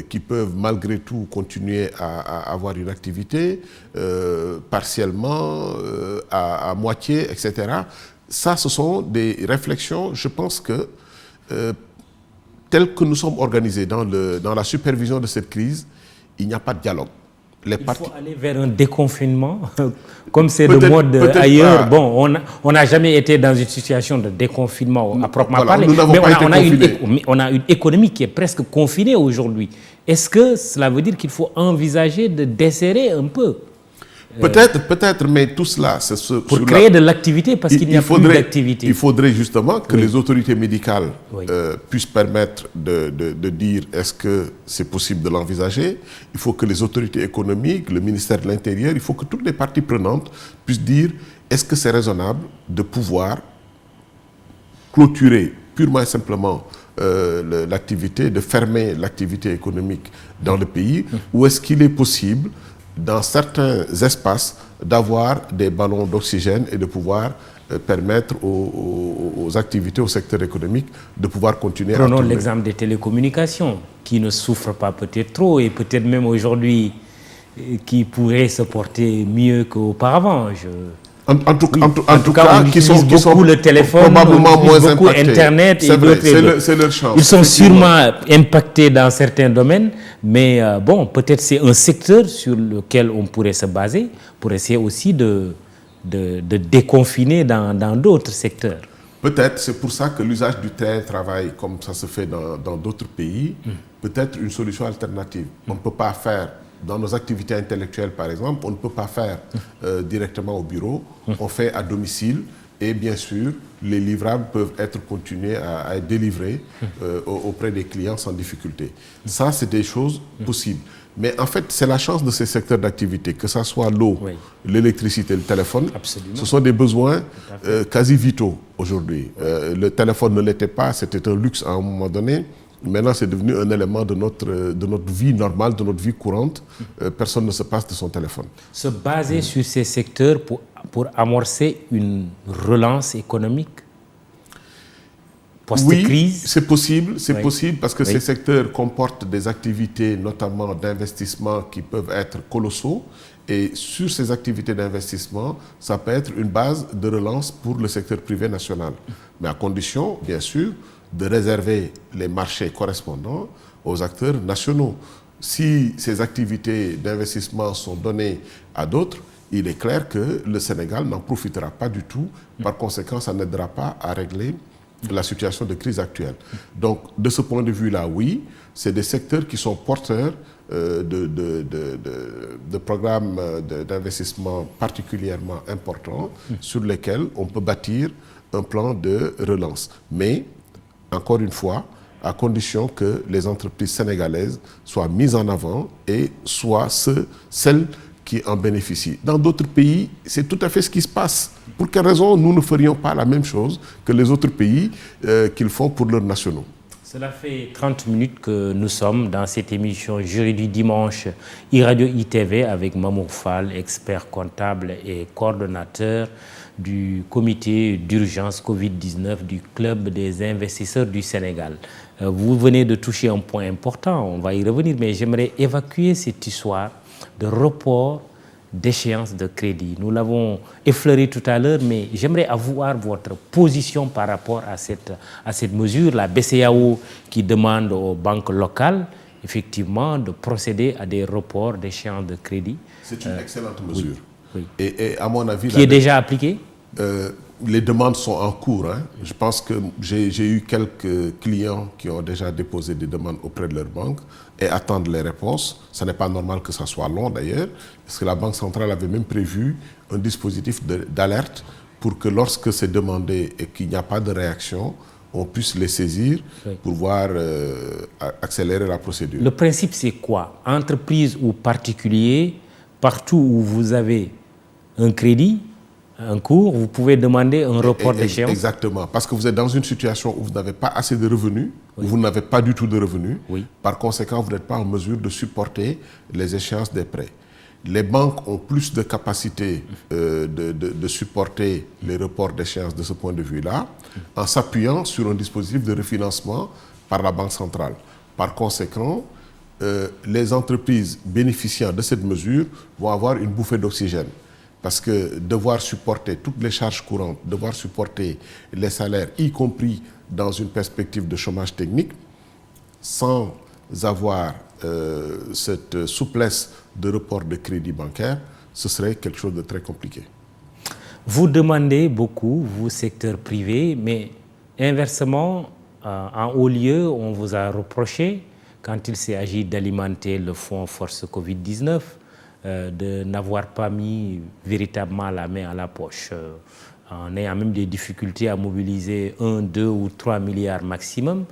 qui peuvent malgré tout continuer à avoir une activité partiellement, à moitié, etc. Ça, ce sont des réflexions, je pense que telles que nous sommes organisés dans la supervision de cette crise, il n'y a pas de dialogue. Il faut aller vers un déconfinement, comme c'est le mode ailleurs. Bon, on n'a jamais été dans une situation de déconfinement à proprement parler, mais on a une économie qui est presque confinée aujourd'hui. Est-ce que cela veut dire qu'il faut envisager de desserrer un peu? Peut-être, mais tout cela, c'est pour créer de l'activité, parce qu'il n'y a plus d'activité. Il faudrait justement que les autorités médicales puissent permettre de dire est-ce que c'est possible de l'envisager. Il faut que les autorités économiques, le ministère de l'Intérieur, il faut que toutes les parties prenantes puissent dire est-ce que c'est raisonnable de pouvoir clôturer purement et simplement l'activité, de fermer l'activité économique dans le pays, ou est-ce qu'il est possible dans certains espaces d'avoir des ballons d'oxygène et de pouvoir permettre aux activités, au secteur économique de pouvoir continuer à tourner. Prenons l'exemple des télécommunications qui ne souffrent pas peut-être trop et peut-être même aujourd'hui qui pourraient se porter mieux qu'auparavant. En tout cas, qui sont le téléphone, probablement moins beaucoup impactés. Internet. C'est leur chance. Ils sont sûrement impactés dans certains domaines, mais bon, peut-être c'est un secteur sur lequel on pourrait se baser pour essayer aussi de déconfiner dans d'autres secteurs. Peut-être, c'est pour ça que l'usage du télétravail, comme ça se fait dans d'autres pays, peut être une solution alternative. On ne peut pas faire... Dans nos activités intellectuelles, par exemple, on ne peut pas faire directement au bureau, on fait à domicile et bien sûr, les livrables peuvent être continués à être délivrés auprès des clients sans difficulté. Ça, c'est des choses possibles. Mais en fait, c'est la chance de ces secteurs d'activité, que ce soit l'eau, l'électricité, le téléphone. Absolument. Ce sont des besoins quasi vitaux aujourd'hui. Le téléphone ne l'était pas, c'était un luxe à un moment donné. Maintenant, c'est devenu un élément de notre vie normale, de notre vie courante. Personne ne se passe de son téléphone. Se baser sur ces secteurs pour amorcer une relance économique post-crise? Oui, c'est possible. C'est possible parce que ces secteurs comportent des activités, notamment d'investissement, qui peuvent être colossaux. Et sur ces activités d'investissement, ça peut être une base de relance pour le secteur privé national. Mais à condition, bien sûr, de réserver les marchés correspondants aux acteurs nationaux. Si ces activités d'investissement sont données à d'autres, il est clair que le Sénégal n'en profitera pas du tout. Par conséquent, ça n'aidera pas à régler la situation de crise actuelle. Donc, de ce point de vue-là, oui, c'est des secteurs qui sont porteurs de programmes d'investissement particulièrement importants sur lesquels on peut bâtir un plan de relance. Mais encore une fois, à condition que les entreprises sénégalaises soient mises en avant et soient celles qui en bénéficient. Dans d'autres pays, c'est tout à fait ce qui se passe. Pour quelle raison nous ne ferions pas la même chose que les autres pays qu'ils font pour leurs nationaux? Cela fait 30 minutes que nous sommes dans cette émission Jury du dimanche iRadio ITV avec Mamour Fall, expert comptable et coordonnateur du comité d'urgence Covid-19 du Club des investisseurs du Sénégal. Vous venez de toucher un point important, on va y revenir, mais j'aimerais évacuer cette histoire de report d'échéance de crédit. Nous l'avons effleuré tout à l'heure, mais j'aimerais avoir votre position par rapport à cette mesure, la BCEAO qui demande aux banques locales effectivement de procéder à des reports d'échéances de crédit. C'est une excellente mesure. Oui. Et à mon avis... Qui est déjà appliquée? Les demandes sont en cours. Hein. Je pense que j'ai eu quelques clients qui ont déjà déposé des demandes auprès de leur banque et attendent les réponses. Ce n'est pas normal que ça soit long d'ailleurs, parce que la Banque centrale avait même prévu un dispositif d'alerte pour que lorsque c'est demandé et qu'il n'y a pas de réaction, on puisse les saisir pour voir accélérer la procédure. Le principe, c'est quoi? Entreprise ou particulier, partout où vous avez un crédit, un cours, vous pouvez demander un report d'échéance. Exactement, parce que vous êtes dans une situation où vous n'avez pas assez de revenus, où vous n'avez pas du tout de revenus. Par conséquent, vous n'êtes pas en mesure de supporter les échéances des prêts. Les banques ont plus de capacité de supporter les reports d'échéance de ce point de vue-là, en s'appuyant sur un dispositif de refinancement par la Banque centrale. Par conséquent, les entreprises bénéficiant de cette mesure vont avoir une bouffée d'oxygène. Parce que devoir supporter toutes les charges courantes, devoir supporter les salaires, y compris dans une perspective de chômage technique, sans avoir cette souplesse de report de crédit bancaire, ce serait quelque chose de très compliqué. Vous demandez beaucoup, vous, secteur privé, mais inversement, en haut lieu, on vous a reproché, quand il s'agit d'alimenter le fonds Force Covid-19, de n'avoir pas mis véritablement la main à la poche, en ayant même des difficultés à mobiliser 1, 2 ou 3 milliards maximum,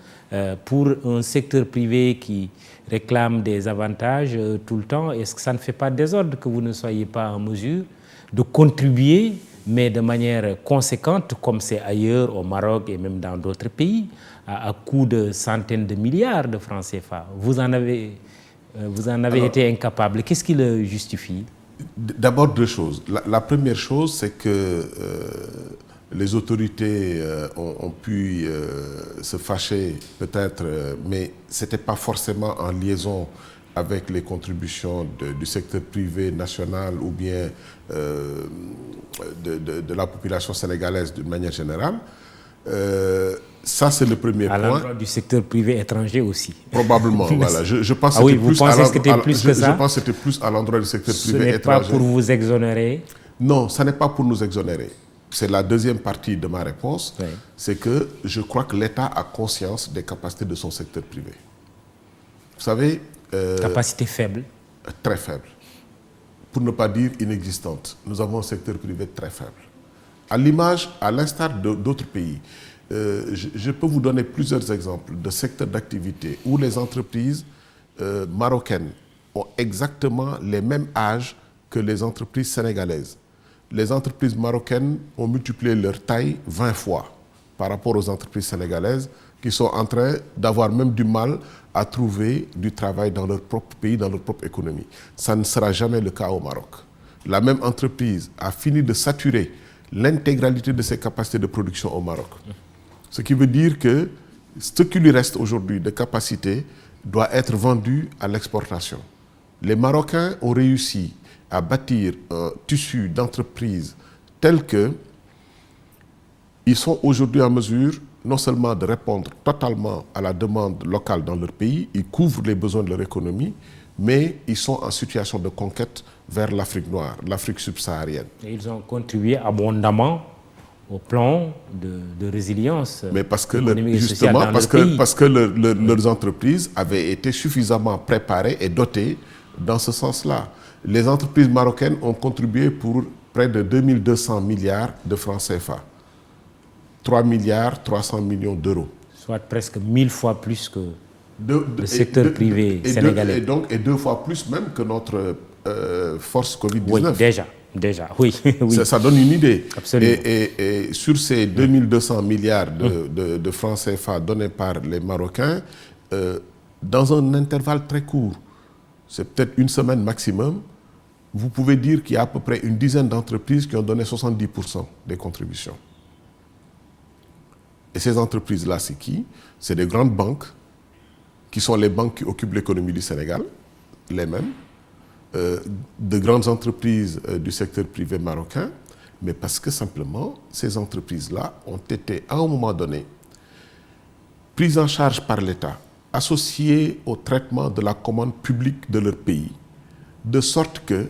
pour un secteur privé qui réclame des avantages tout le temps. Est-ce que ça ne fait pas désordre que vous ne soyez pas en mesure de contribuer, mais de manière conséquente, comme c'est ailleurs au Maroc et même dans d'autres pays, à coût de centaines de milliards de francs CFA? Vous en avez été incapable. Qu'est-ce qui le justifie? D'abord deux choses. La première chose, c'est que les autorités ont pu se fâcher peut-être, mais ce n'était pas forcément en liaison avec les contributions du secteur privé national ou bien de la population sénégalaise d'une manière générale. Ça, c'est le premier point. À l'endroit du secteur privé étranger aussi. Probablement, voilà. Je pense que c'était plus que ça? Je pense que c'était plus à l'endroit du secteur privé étranger. Ce n'est pas pour vous exonérer? Non, ce n'est pas pour nous exonérer. C'est la deuxième partie de ma réponse. Oui. C'est que je crois que l'État a conscience des capacités de son secteur privé. Vous savez... capacité faible? Très faible. Pour ne pas dire inexistante. Nous avons un secteur privé très faible. À l'image, à l'instar d'autres pays, je peux vous donner plusieurs exemples de secteurs d'activité où les entreprises marocaines ont exactement les mêmes âges que les entreprises sénégalaises. Les entreprises marocaines ont multiplié leur taille 20 fois par rapport aux entreprises sénégalaises qui sont en train d'avoir même du mal à trouver du travail dans leur propre pays, dans leur propre économie. Ça ne sera jamais le cas au Maroc. La même entreprise a fini de saturer l'intégralité de ses capacités de production au Maroc. Ce qui veut dire que ce qui lui reste aujourd'hui de capacité doit être vendu à l'exportation. Les Marocains ont réussi à bâtir un tissu d'entreprise tel que ils sont aujourd'hui en mesure non seulement de répondre totalement à la demande locale dans leur pays, ils couvrent les besoins de leur économie, mais ils sont en situation de conquête vers l'Afrique noire, l'Afrique subsaharienne. Et ils ont contribué abondamment au plan de résilience. Mais parce que justement, parce que leurs entreprises avaient été suffisamment préparées et dotées dans ce sens-là. Les entreprises marocaines ont contribué pour près de 2200 milliards de francs CFA. 3 milliards 300 millions d'euros. Soit presque 1000 fois plus que le secteur privé sénégalais. Et 2 fois plus même que notre force Covid-19. Oui, déjà, oui. Ça donne une idée. Absolument. Et sur ces 2200 milliards de francs CFA donnés par les Marocains, dans un intervalle très court, c'est peut-être une semaine maximum, vous pouvez dire qu'il y a à peu près une dizaine d'entreprises qui ont donné 70% des contributions. Et ces entreprises-là, c'est qui? C'est des grandes banques, qui sont les banques qui occupent l'économie du Sénégal, les mêmes, de grandes entreprises du secteur privé marocain, mais parce que simplement, ces entreprises-là ont été, à un moment donné, prises en charge par l'État associés au traitement de la commande publique de leur pays, de sorte que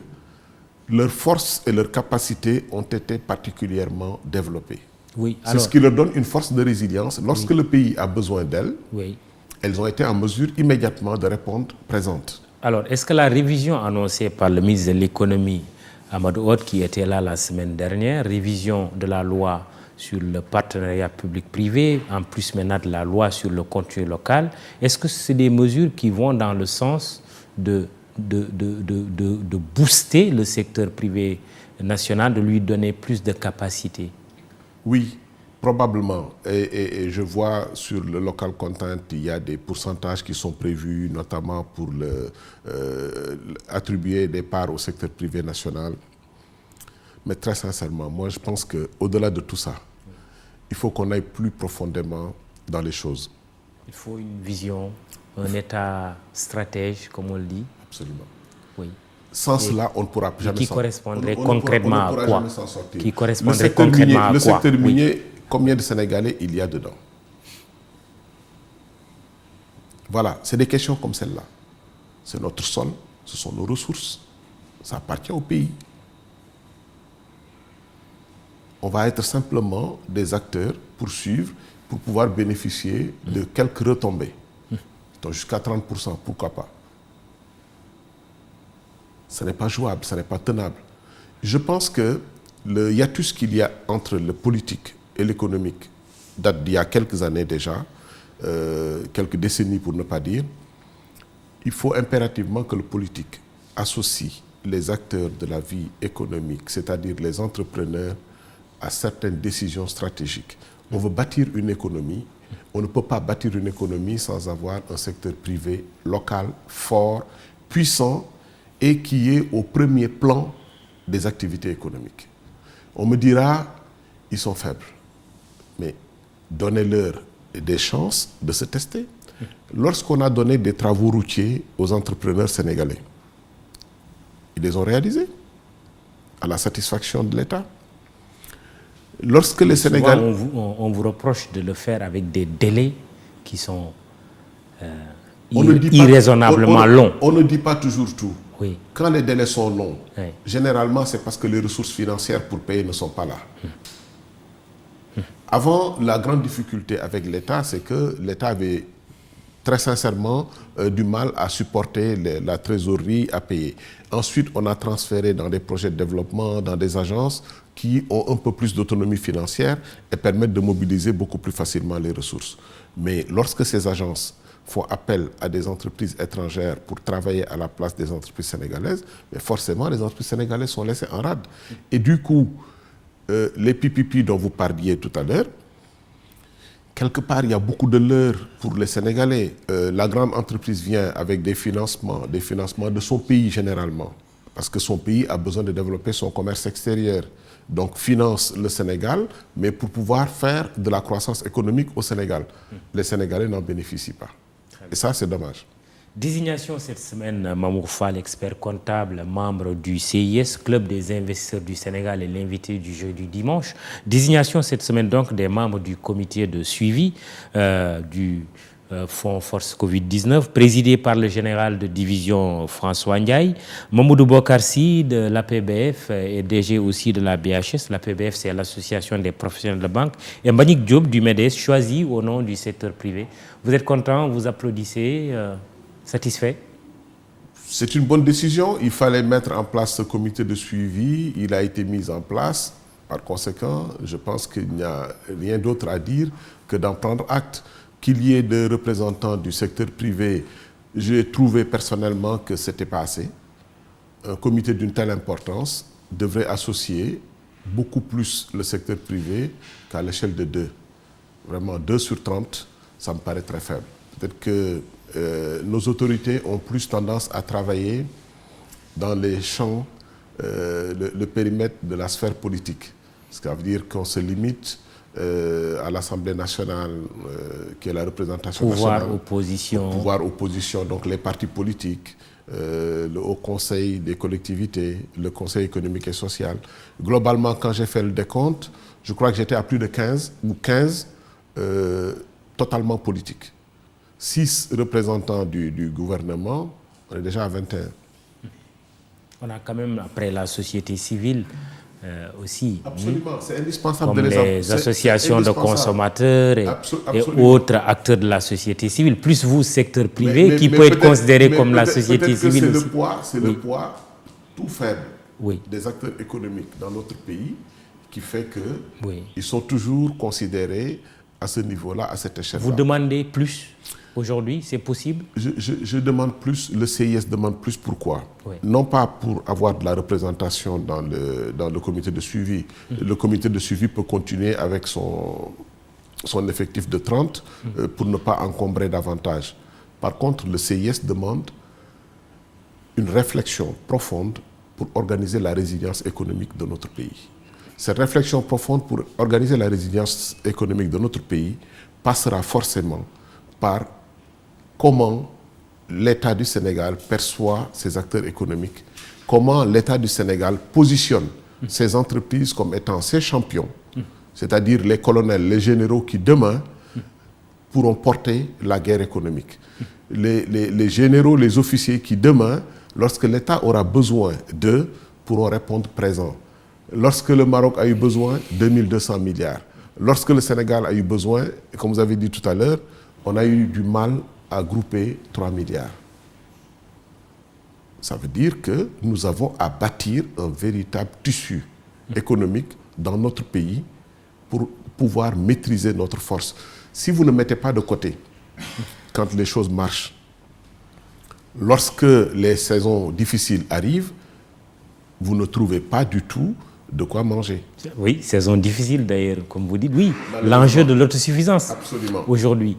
leurs forces et leurs capacités ont été particulièrement développées. Oui, c'est ce qui leur donne une force de résilience. Lorsque le pays a besoin d'elles, elles ont été en mesure immédiatement de répondre présentes. Alors, est-ce que la révision annoncée par le ministre de l'économie, Amadou Hott, qui était là la semaine dernière, révision de la loi sur le partenariat public-privé, en plus maintenant de la loi sur le contenu local, est-ce que c'est des mesures qui vont dans le sens de booster le secteur privé national, de lui donner plus de capacité? Oui, probablement. Et je vois sur le local content, il y a des pourcentages qui sont prévus, notamment pour attribuer des parts au secteur privé national. Mais très sincèrement, moi je pense qu'au-delà de tout ça, il faut qu'on aille plus profondément dans les choses. Il faut une vision, un état stratège, comme on le dit. Absolument. Oui. Sans cela, on ne pourra jamais qui s'en sortir. Correspondrait concrètement à quoi? Qui correspondrait concrètement à quoi? Le secteur minier, combien de Sénégalais il y a dedans? Voilà, c'est des questions comme celle-là. C'est notre sol, ce sont nos ressources, ça appartient au pays. On va être simplement des acteurs pour suivre, pour pouvoir bénéficier de quelques retombées. Donc jusqu'à 30%, pourquoi pas? Ce n'est pas jouable, ce n'est pas tenable. Je pense que le hiatus qu'il y a entre le politique et l'économique date d'il y a quelques années déjà, quelques décennies pour ne pas dire. Il faut impérativement que le politique associe les acteurs de la vie économique, c'est-à-dire les entrepreneurs, à certaines décisions stratégiques. On veut bâtir une économie. On ne peut pas bâtir une économie sans avoir un secteur privé local, fort, puissant et qui est au premier plan des activités économiques. On me dira, ils sont faibles. Mais donnez-leur des chances de se tester. Lorsqu'on a donné des travaux routiers aux entrepreneurs sénégalais, ils les ont réalisés à la satisfaction de l'État. Lorsque les Sénégalais... On vous reproche de le faire avec des délais qui sont irraisonnablement longs. On ne dit pas toujours tout. Oui. Quand les délais sont longs, généralement c'est parce que les ressources financières pour payer ne sont pas là. Avant, la grande difficulté avec l'État, c'est que l'État avait très sincèrement du mal à supporter la trésorerie à payer. Ensuite, on a transféré dans des projets de développement, dans des agences qui ont un peu plus d'autonomie financière et permettent de mobiliser beaucoup plus facilement les ressources. Mais lorsque ces agences font appel à des entreprises étrangères pour travailler à la place des entreprises sénégalaises, mais forcément, les entreprises sénégalaises sont laissées en rade. Et du coup, les PPP dont vous parliez tout à l'heure, quelque part, il y a beaucoup de leurres pour les Sénégalais. La grande entreprise vient avec des financements de son pays généralement, parce que son pays a besoin de développer son commerce extérieur. Donc, finance le Sénégal, mais pour pouvoir faire de la croissance économique au Sénégal. Les Sénégalais n'en bénéficient pas. Et ça, c'est dommage. Désignation cette semaine, Mamour Fall, expert comptable, membre du CIS, Club des investisseurs du Sénégal et l'invité du jeudi dimanche. Désignation cette semaine donc des membres du comité de suivi du Fonds Force Covid-19, présidé par le général de division François Ndiaye, Mamoudou Bokarsi de l'APBF et DG aussi de la BHS. L'APBF, c'est l'association des professionnels de banque. Et Mbagnick Diop du MEDES, choisi au nom du secteur privé. Vous êtes content, vous applaudissez, satisfait? C'est une bonne décision. Il fallait mettre en place ce comité de suivi. Il a été mis en place. Par conséquent, je pense qu'il n'y a rien d'autre à dire que d'en prendre acte. Qu'il y ait des représentants du secteur privé, j'ai trouvé personnellement que ce n'était pas assez. Un comité d'une telle importance devrait associer beaucoup plus le secteur privé qu'à l'échelle de 2. Vraiment, 2 sur 30, ça me paraît très faible. Peut-être que nos autorités ont plus tendance à travailler dans les champs, le périmètre de la sphère politique. Ce qui veut dire qu'on se limite à l'Assemblée nationale, qui est la représentation nationale. Pouvoir opposition, donc les partis politiques, le Haut Conseil des collectivités, le Conseil économique et social. Globalement, quand j'ai fait le décompte, je crois que j'étais à plus de 15 totalement politiques. 6 représentants du gouvernement, on est déjà à 21. On a quand même, après la société civile aussi. Absolument, c'est indispensable comme de les associations de consommateurs et autres acteurs de la société civile, plus vous, secteur privé, qui peut être considéré comme la société civile aussi. C'est le poids tout faible des acteurs économiques dans notre pays qui fait qu'ils sont toujours considérés à ce niveau-là, à cette échelle-là. Vous demandez plus aujourd'hui, c'est possible? Je demande plus, le CIS demande plus, pourquoi? Non pas pour avoir de la représentation dans le comité de suivi. Le comité de suivi peut continuer avec son effectif de 30 pour ne pas encombrer davantage. Par contre, le CIS demande une réflexion profonde pour organiser la résilience économique de notre pays. Cette réflexion profonde pour organiser la résilience économique de notre pays passera forcément par comment l'État du Sénégal perçoit ses acteurs économiques, comment l'État du Sénégal positionne ses entreprises comme étant ses champions, c'est-à-dire les colonels, les généraux qui demain pourront porter la guerre économique. Les généraux, les officiers qui demain, lorsque l'État aura besoin d'eux, pourront répondre présent. Lorsque le Maroc a eu besoin, 2200 milliards. Lorsque le Sénégal a eu besoin, comme vous avez dit tout à l'heure, on a eu du mal à grouper 3 milliards. Ça veut dire que nous avons à bâtir un véritable tissu économique dans notre pays pour pouvoir maîtriser notre force. Si vous ne mettez pas de côté, quand les choses marchent, lorsque les saisons difficiles arrivent, vous ne trouvez pas du tout de quoi manger. Oui, saison difficile d'ailleurs, comme vous dites. Oui, l'enjeu de l'autosuffisance aujourd'hui.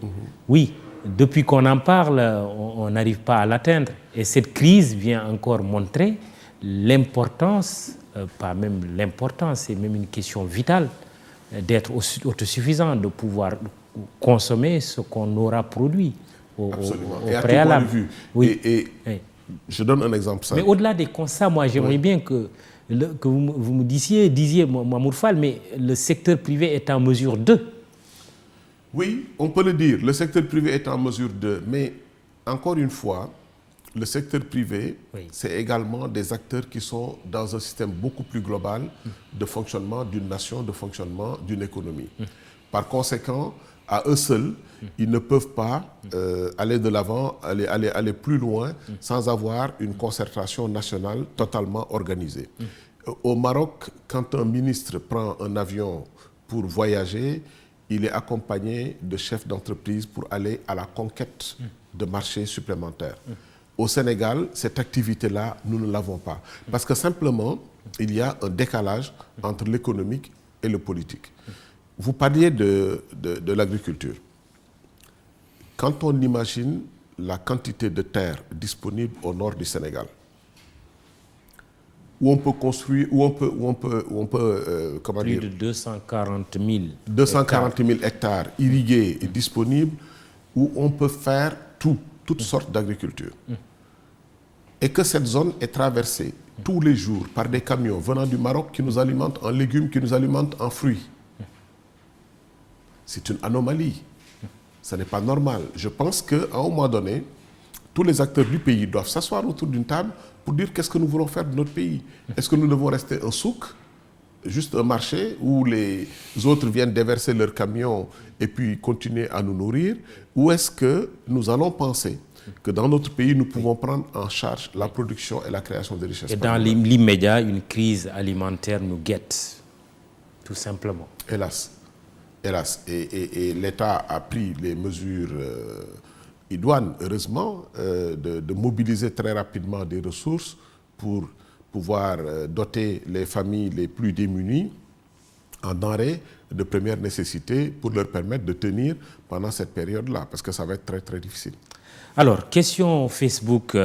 Oui, depuis qu'on en parle, on n'arrive pas à l'atteindre. Et cette crise vient encore montrer l'importance, pas même l'importance, c'est même une question vitale, d'être autosuffisant, de pouvoir consommer ce qu'on aura produit au préalable. Tout point de vue. Et je donne un exemple simple. Mais au-delà des constats, moi j'aimerais bien que vous me disiez Mamour Fall, mais le secteur privé est en mesure de... Oui, on peut le dire, le secteur privé est en mesure de... Mais encore une fois, le secteur privé, c'est également des acteurs qui sont dans un système beaucoup plus global de fonctionnement d'une nation, de fonctionnement d'une économie. Par conséquent, à eux seuls, ils ne peuvent pas aller de l'avant, aller plus loin sans avoir une concertation nationale totalement organisée. Au Maroc, quand un ministre prend un avion pour voyager, il est accompagné de chefs d'entreprise pour aller à la conquête de marchés supplémentaires. Au Sénégal, cette activité-là, nous ne l'avons pas. Parce que simplement, il y a un décalage entre l'économique et le politique. Vous parliez de l'agriculture. Quand on imagine la quantité de terre disponible au nord du Sénégal, où on peut construire, où on peut comment plus dire, de 240 000 hectares irrigués et disponibles, où on peut faire toutes sortes d'agriculture. Et que cette zone est traversée tous les jours par des camions venant du Maroc qui nous alimentent en légumes, qui nous alimentent en fruits. C'est une anomalie. Ce n'est pas normal. Je pense qu'à un moment donné, tous les acteurs du pays doivent s'asseoir autour d'une table pour dire qu'est-ce que nous voulons faire de notre pays. Est-ce que nous devons rester un souk, juste un marché où les autres viennent déverser leurs camions et puis continuer à nous nourrir, ou est-ce que nous allons penser que dans notre pays, nous pouvons prendre en charge la production et la création de richesses? Et dans l'immédiat, une crise alimentaire nous guette, tout simplement. Hélas. Hélas. Et l'État a pris les mesures idoines, heureusement, de mobiliser très rapidement des ressources pour pouvoir doter les familles les plus démunies en denrées de première nécessité pour leur permettre de tenir pendant cette période-là, parce que ça va être très, très difficile. Alors, question Facebook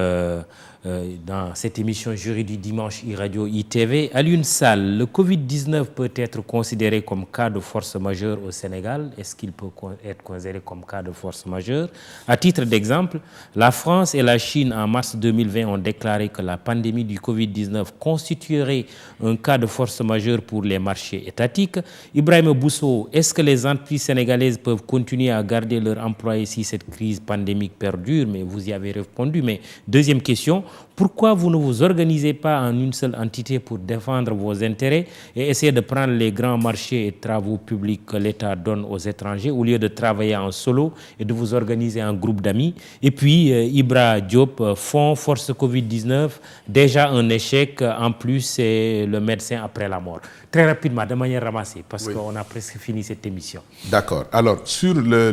dans cette émission Jury du dimanche iRadio ITV. Alioune Sall, le Covid-19 peut être considéré comme cas de force majeure au Sénégal. Est-ce qu'il peut être considéré comme cas de force majeure? À titre d'exemple, la France et la Chine en mars 2020 ont déclaré que la pandémie du Covid-19 constituerait un cas de force majeure pour les marchés étatiques. Ibrahima Bousso, est-ce que les entreprises sénégalaises peuvent continuer à garder leurs employés si cette crise pandémique perdure? Mais vous y avez répondu. Mais deuxième question, pourquoi vous ne vous organisez pas en une seule entité pour défendre vos intérêts et essayer de prendre les grands marchés et travaux publics que l'État donne aux étrangers au lieu de travailler en solo et de vous organiser en groupe d'amis? Et puis, Ibra Diop, fonds Force Covid-19, déjà un échec, en plus c'est le médecin après la mort. Très rapidement, de manière ramassée, parce qu'on a presque fini cette émission. D'accord. Alors, sur la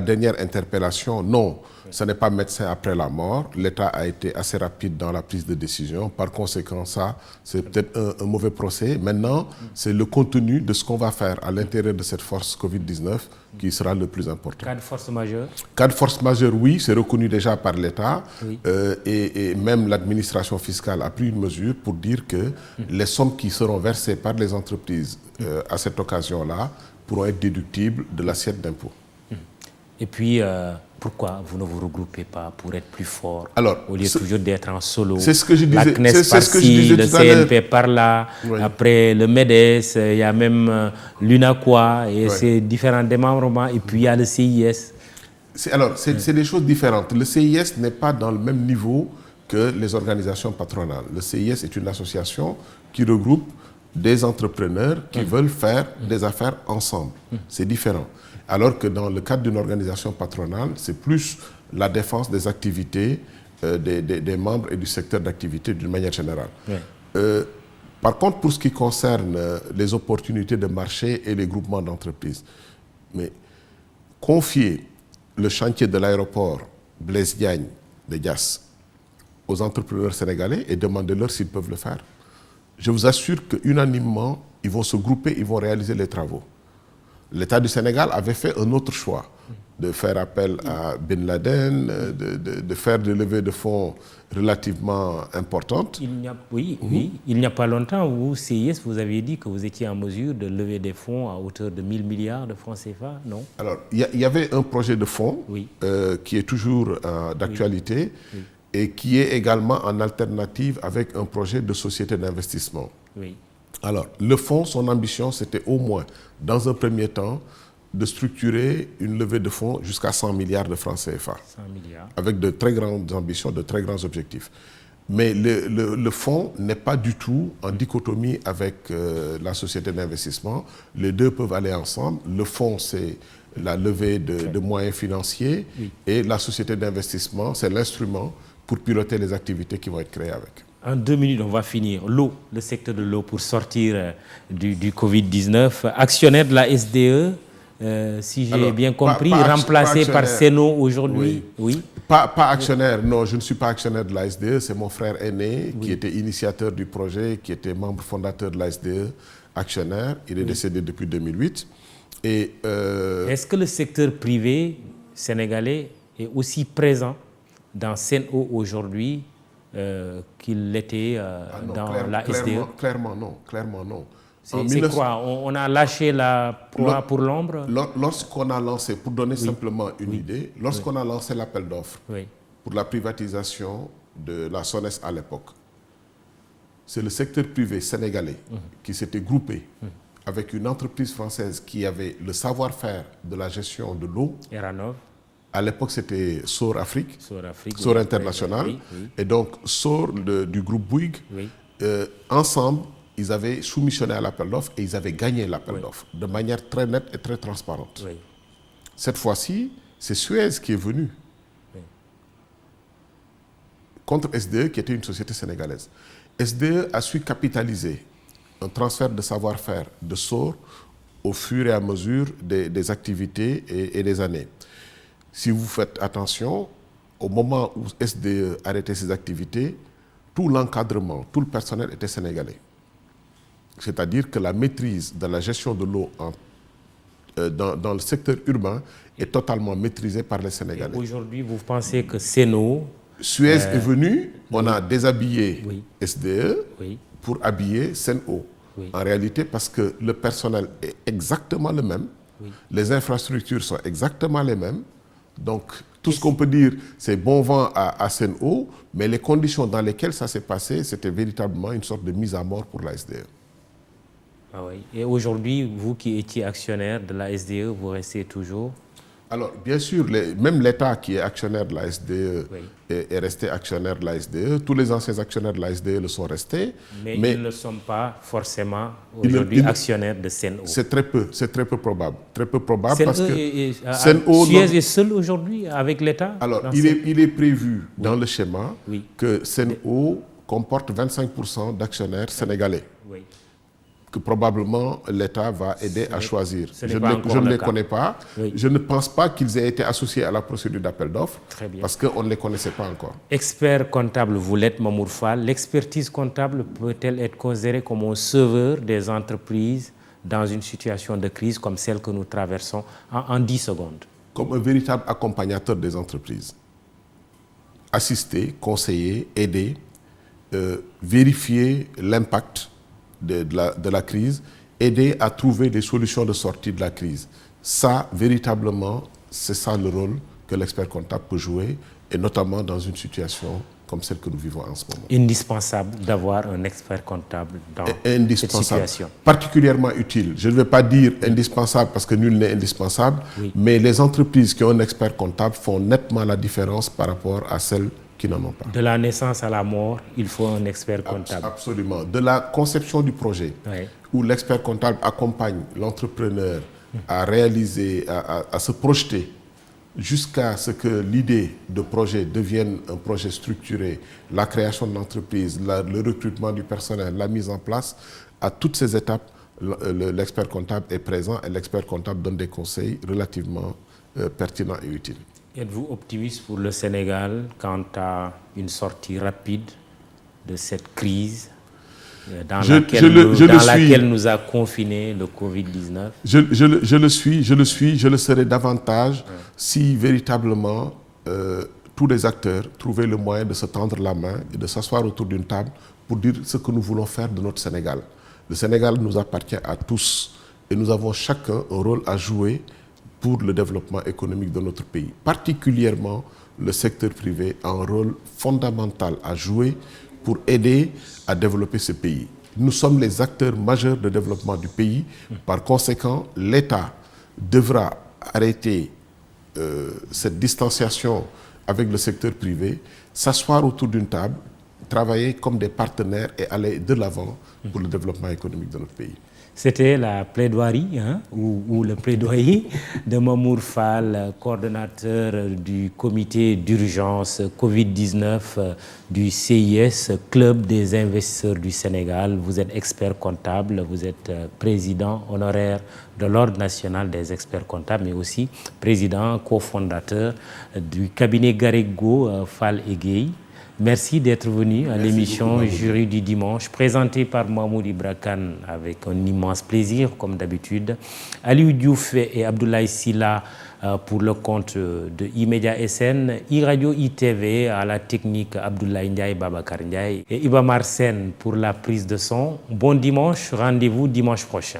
dernière interpellation, non, ce n'est pas médecin après la mort. L'État a été assez rapide dans la prise de décision. Par conséquent, ça, c'est peut-être un mauvais procès. Maintenant, c'est le contenu de ce qu'on va faire à l'intérieur de cette force Covid-19 qui sera le plus important. Cas de force majeure? Cas de force majeure, oui, c'est reconnu déjà par l'État. Oui. Et même l'administration fiscale a pris une mesure pour dire que les sommes qui seront versées par les entreprises à cette occasion-là pourront être déductibles de l'assiette d'impôt. Et puis, pourquoi vous ne vous regroupez pas pour être plus fort? Alors, au lieu toujours d'être en solo? C'est ce que je disais. La CNES par-ci, le CNP par-là, oui. Après le MEDES, il y a même l'UNAQUA et ses différents démembrements, et puis il y a le CIS. C'est des choses différentes. Le CIS n'est pas dans le même niveau que les organisations patronales. Le CIS est une association qui regroupe des entrepreneurs qui veulent faire des affaires ensemble. C'est différent. Alors que dans le cadre d'une organisation patronale, c'est plus la défense des activités des membres et du secteur d'activité d'une manière générale. Par contre, pour ce qui concerne les opportunités de marché et les groupements d'entreprises, mais confier le chantier de l'aéroport Blaise Diagne de Diass aux entrepreneurs sénégalais et demander-leur s'ils peuvent le faire. Je vous assure qu'unanimement, ils vont se grouper, ils vont réaliser les travaux. L'État du Sénégal avait fait un autre choix, de faire appel à Ben Laden, de faire des levées de fonds relativement importantes. Il n'y a pas longtemps, vous, CIS, vous aviez dit que vous étiez en mesure de lever des fonds à hauteur de 1000 milliards de francs CFA, non? Alors, il y avait un projet de fonds qui est toujours d'actualité et qui est également en alternative avec un projet de société d'investissement. Alors, le fonds, son ambition, c'était au moins, dans un premier temps, de structurer une levée de fonds jusqu'à 100 milliards de francs CFA. 100 milliards. Avec de très grandes ambitions, de très grands objectifs. Mais le fonds n'est pas du tout en dichotomie avec la société d'investissement. Les deux peuvent aller ensemble. Le fonds, c'est la levée de moyens financiers et la société d'investissement, c'est l'instrument pour piloter les activités qui vont être créées avec. En 2 minutes, on va finir. L'eau, le secteur de l'eau pour sortir du Covid-19. Actionnaire de la SDE, si j'ai bien compris, remplacé par Seno aujourd'hui. Oui. Pas actionnaire, non, je ne suis pas actionnaire de la SDE. C'est mon frère aîné qui était initiateur du projet, qui était membre fondateur de la SDE, actionnaire. Il est décédé depuis 2008. Est-ce que le secteur privé sénégalais est aussi présent dans Seno aujourd'hui qu'il l'était dans la SDE? Clairement non. C'est quoi? On a lâché la proie pour l'ombre? Lorsqu'on a lancé, pour donner simplement une idée, lorsqu'on a lancé l'appel d'offres pour la privatisation de la SONES à l'époque, c'est le secteur privé sénégalais qui s'était groupé avec une entreprise française qui avait le savoir-faire de la gestion de l'eau. Eranov. À l'époque, c'était SOR Afrique, SOR International, et donc SOR du groupe Bouygues. Ensemble, ils avaient soumissionné à l'appel d'offres et ils avaient gagné l'appel d'offres de manière très nette et très transparente. Cette fois-ci, c'est Suez qui est venu contre SDE, qui était une société sénégalaise. SDE a su capitaliser un transfert de savoir-faire de SOR au fur et à mesure des activités et des années. Si vous faites attention, au moment où SDE arrêtait ses activités, tout l'encadrement, tout le personnel était sénégalais. C'est-à-dire que la maîtrise de la gestion de l'eau dans le secteur urbain est totalement maîtrisé par les Sénégalais. Aujourd'hui, vous pensez que Sen'Eau... Suez est venu, on a déshabillé Oui. SDE Oui. pour habiller Sen'Eau. Oui. En réalité, parce que le personnel est exactement le même, les infrastructures sont exactement les mêmes. Donc, tout ce qu'on peut dire, c'est bon vent à Sen'Eau, mais les conditions dans lesquelles ça s'est passé, c'était véritablement une sorte de mise à mort pour la SDE. Ah oui. Et aujourd'hui, vous qui étiez actionnaire de la SDE, vous restez toujours... Alors, bien sûr, même l'État qui est actionnaire de la SDE Oui. est resté actionnaire de la SDE. Tous les anciens actionnaires de la SDE le sont restés. Mais ils ne sont pas forcément aujourd'hui actionnaires de Sen'Eau. C'est très peu probable. Très peu probable parce que Suez est seul aujourd'hui avec l'État. Alors, il est prévu dans le schéma que Sen'Eau comporte 25% d'actionnaires sénégalais. Oui. Que probablement l'État va aider à choisir. Je ne les connais pas. Oui. Je ne pense pas qu'ils aient été associés à la procédure d'appel d'offres parce qu'on ne les connaissait pas encore. Expert comptable, vous l'êtes, Mamour Fall. L'expertise comptable peut-elle être considérée comme un sauveur des entreprises dans une situation de crise comme celle que nous traversons en 10 secondes? Comme un véritable accompagnateur des entreprises. Assister, conseiller, aider, vérifier l'impact de la crise, aider à trouver des solutions de sortie de la crise. Ça, véritablement, c'est ça le rôle que l'expert comptable peut jouer, et notamment dans une situation comme celle que nous vivons en ce moment. Indispensable d'avoir un expert comptable dans cette situation. Particulièrement utile. Je ne vais pas dire indispensable parce que nul n'est indispensable, mais les entreprises qui ont un expert comptable font nettement la différence par rapport à celles qui n'en ont pas. De la naissance à la mort, il faut un expert comptable. Absolument. De la conception du projet, où l'expert comptable accompagne l'entrepreneur à réaliser, à se projeter jusqu'à ce que l'idée de projet devienne un projet structuré, la création de l'entreprise, le recrutement du personnel, la mise en place, à toutes ces étapes, l'expert comptable est présent et l'expert comptable donne des conseils relativement pertinents et utiles. Êtes-vous optimiste pour le Sénégal quant à une sortie rapide de cette crise dans laquelle nous a confinés le Covid-19? Je le serai davantage si véritablement tous les acteurs trouvaient le moyen de se tendre la main et de s'asseoir autour d'une table pour dire ce que nous voulons faire de notre Sénégal. Le Sénégal nous appartient à tous et nous avons chacun un rôle à jouer pour le développement économique de notre pays. Particulièrement, le secteur privé a un rôle fondamental à jouer pour aider à développer ce pays. Nous sommes les acteurs majeurs de développement du pays. Par conséquent, l'État devra arrêter cette distanciation avec le secteur privé, s'asseoir autour d'une table, travailler comme des partenaires et aller de l'avant pour le développement économique de notre pays. C'était la plaidoirie ou le plaidoyer de Mamour Fall, coordonnateur du comité d'urgence Covid-19 du CIS, Club des investisseurs du Sénégal. Vous êtes expert comptable, vous êtes président honoraire de l'Ordre national des experts comptables, mais aussi président cofondateur du cabinet Garrigou Fall et Gueye. Merci d'être venu à l'émission Jury du dimanche, présentée par Mahmoud Ibra Kane avec un immense plaisir, comme d'habitude. Aliou Diouf et Abdoulaye Silla pour le compte de E-Media SN, E-Radio ITV à la technique Abdoulaye Ndiaye, Babacar Ndiaye et Iba Marsen pour la prise de son. Bon dimanche, rendez-vous dimanche prochain.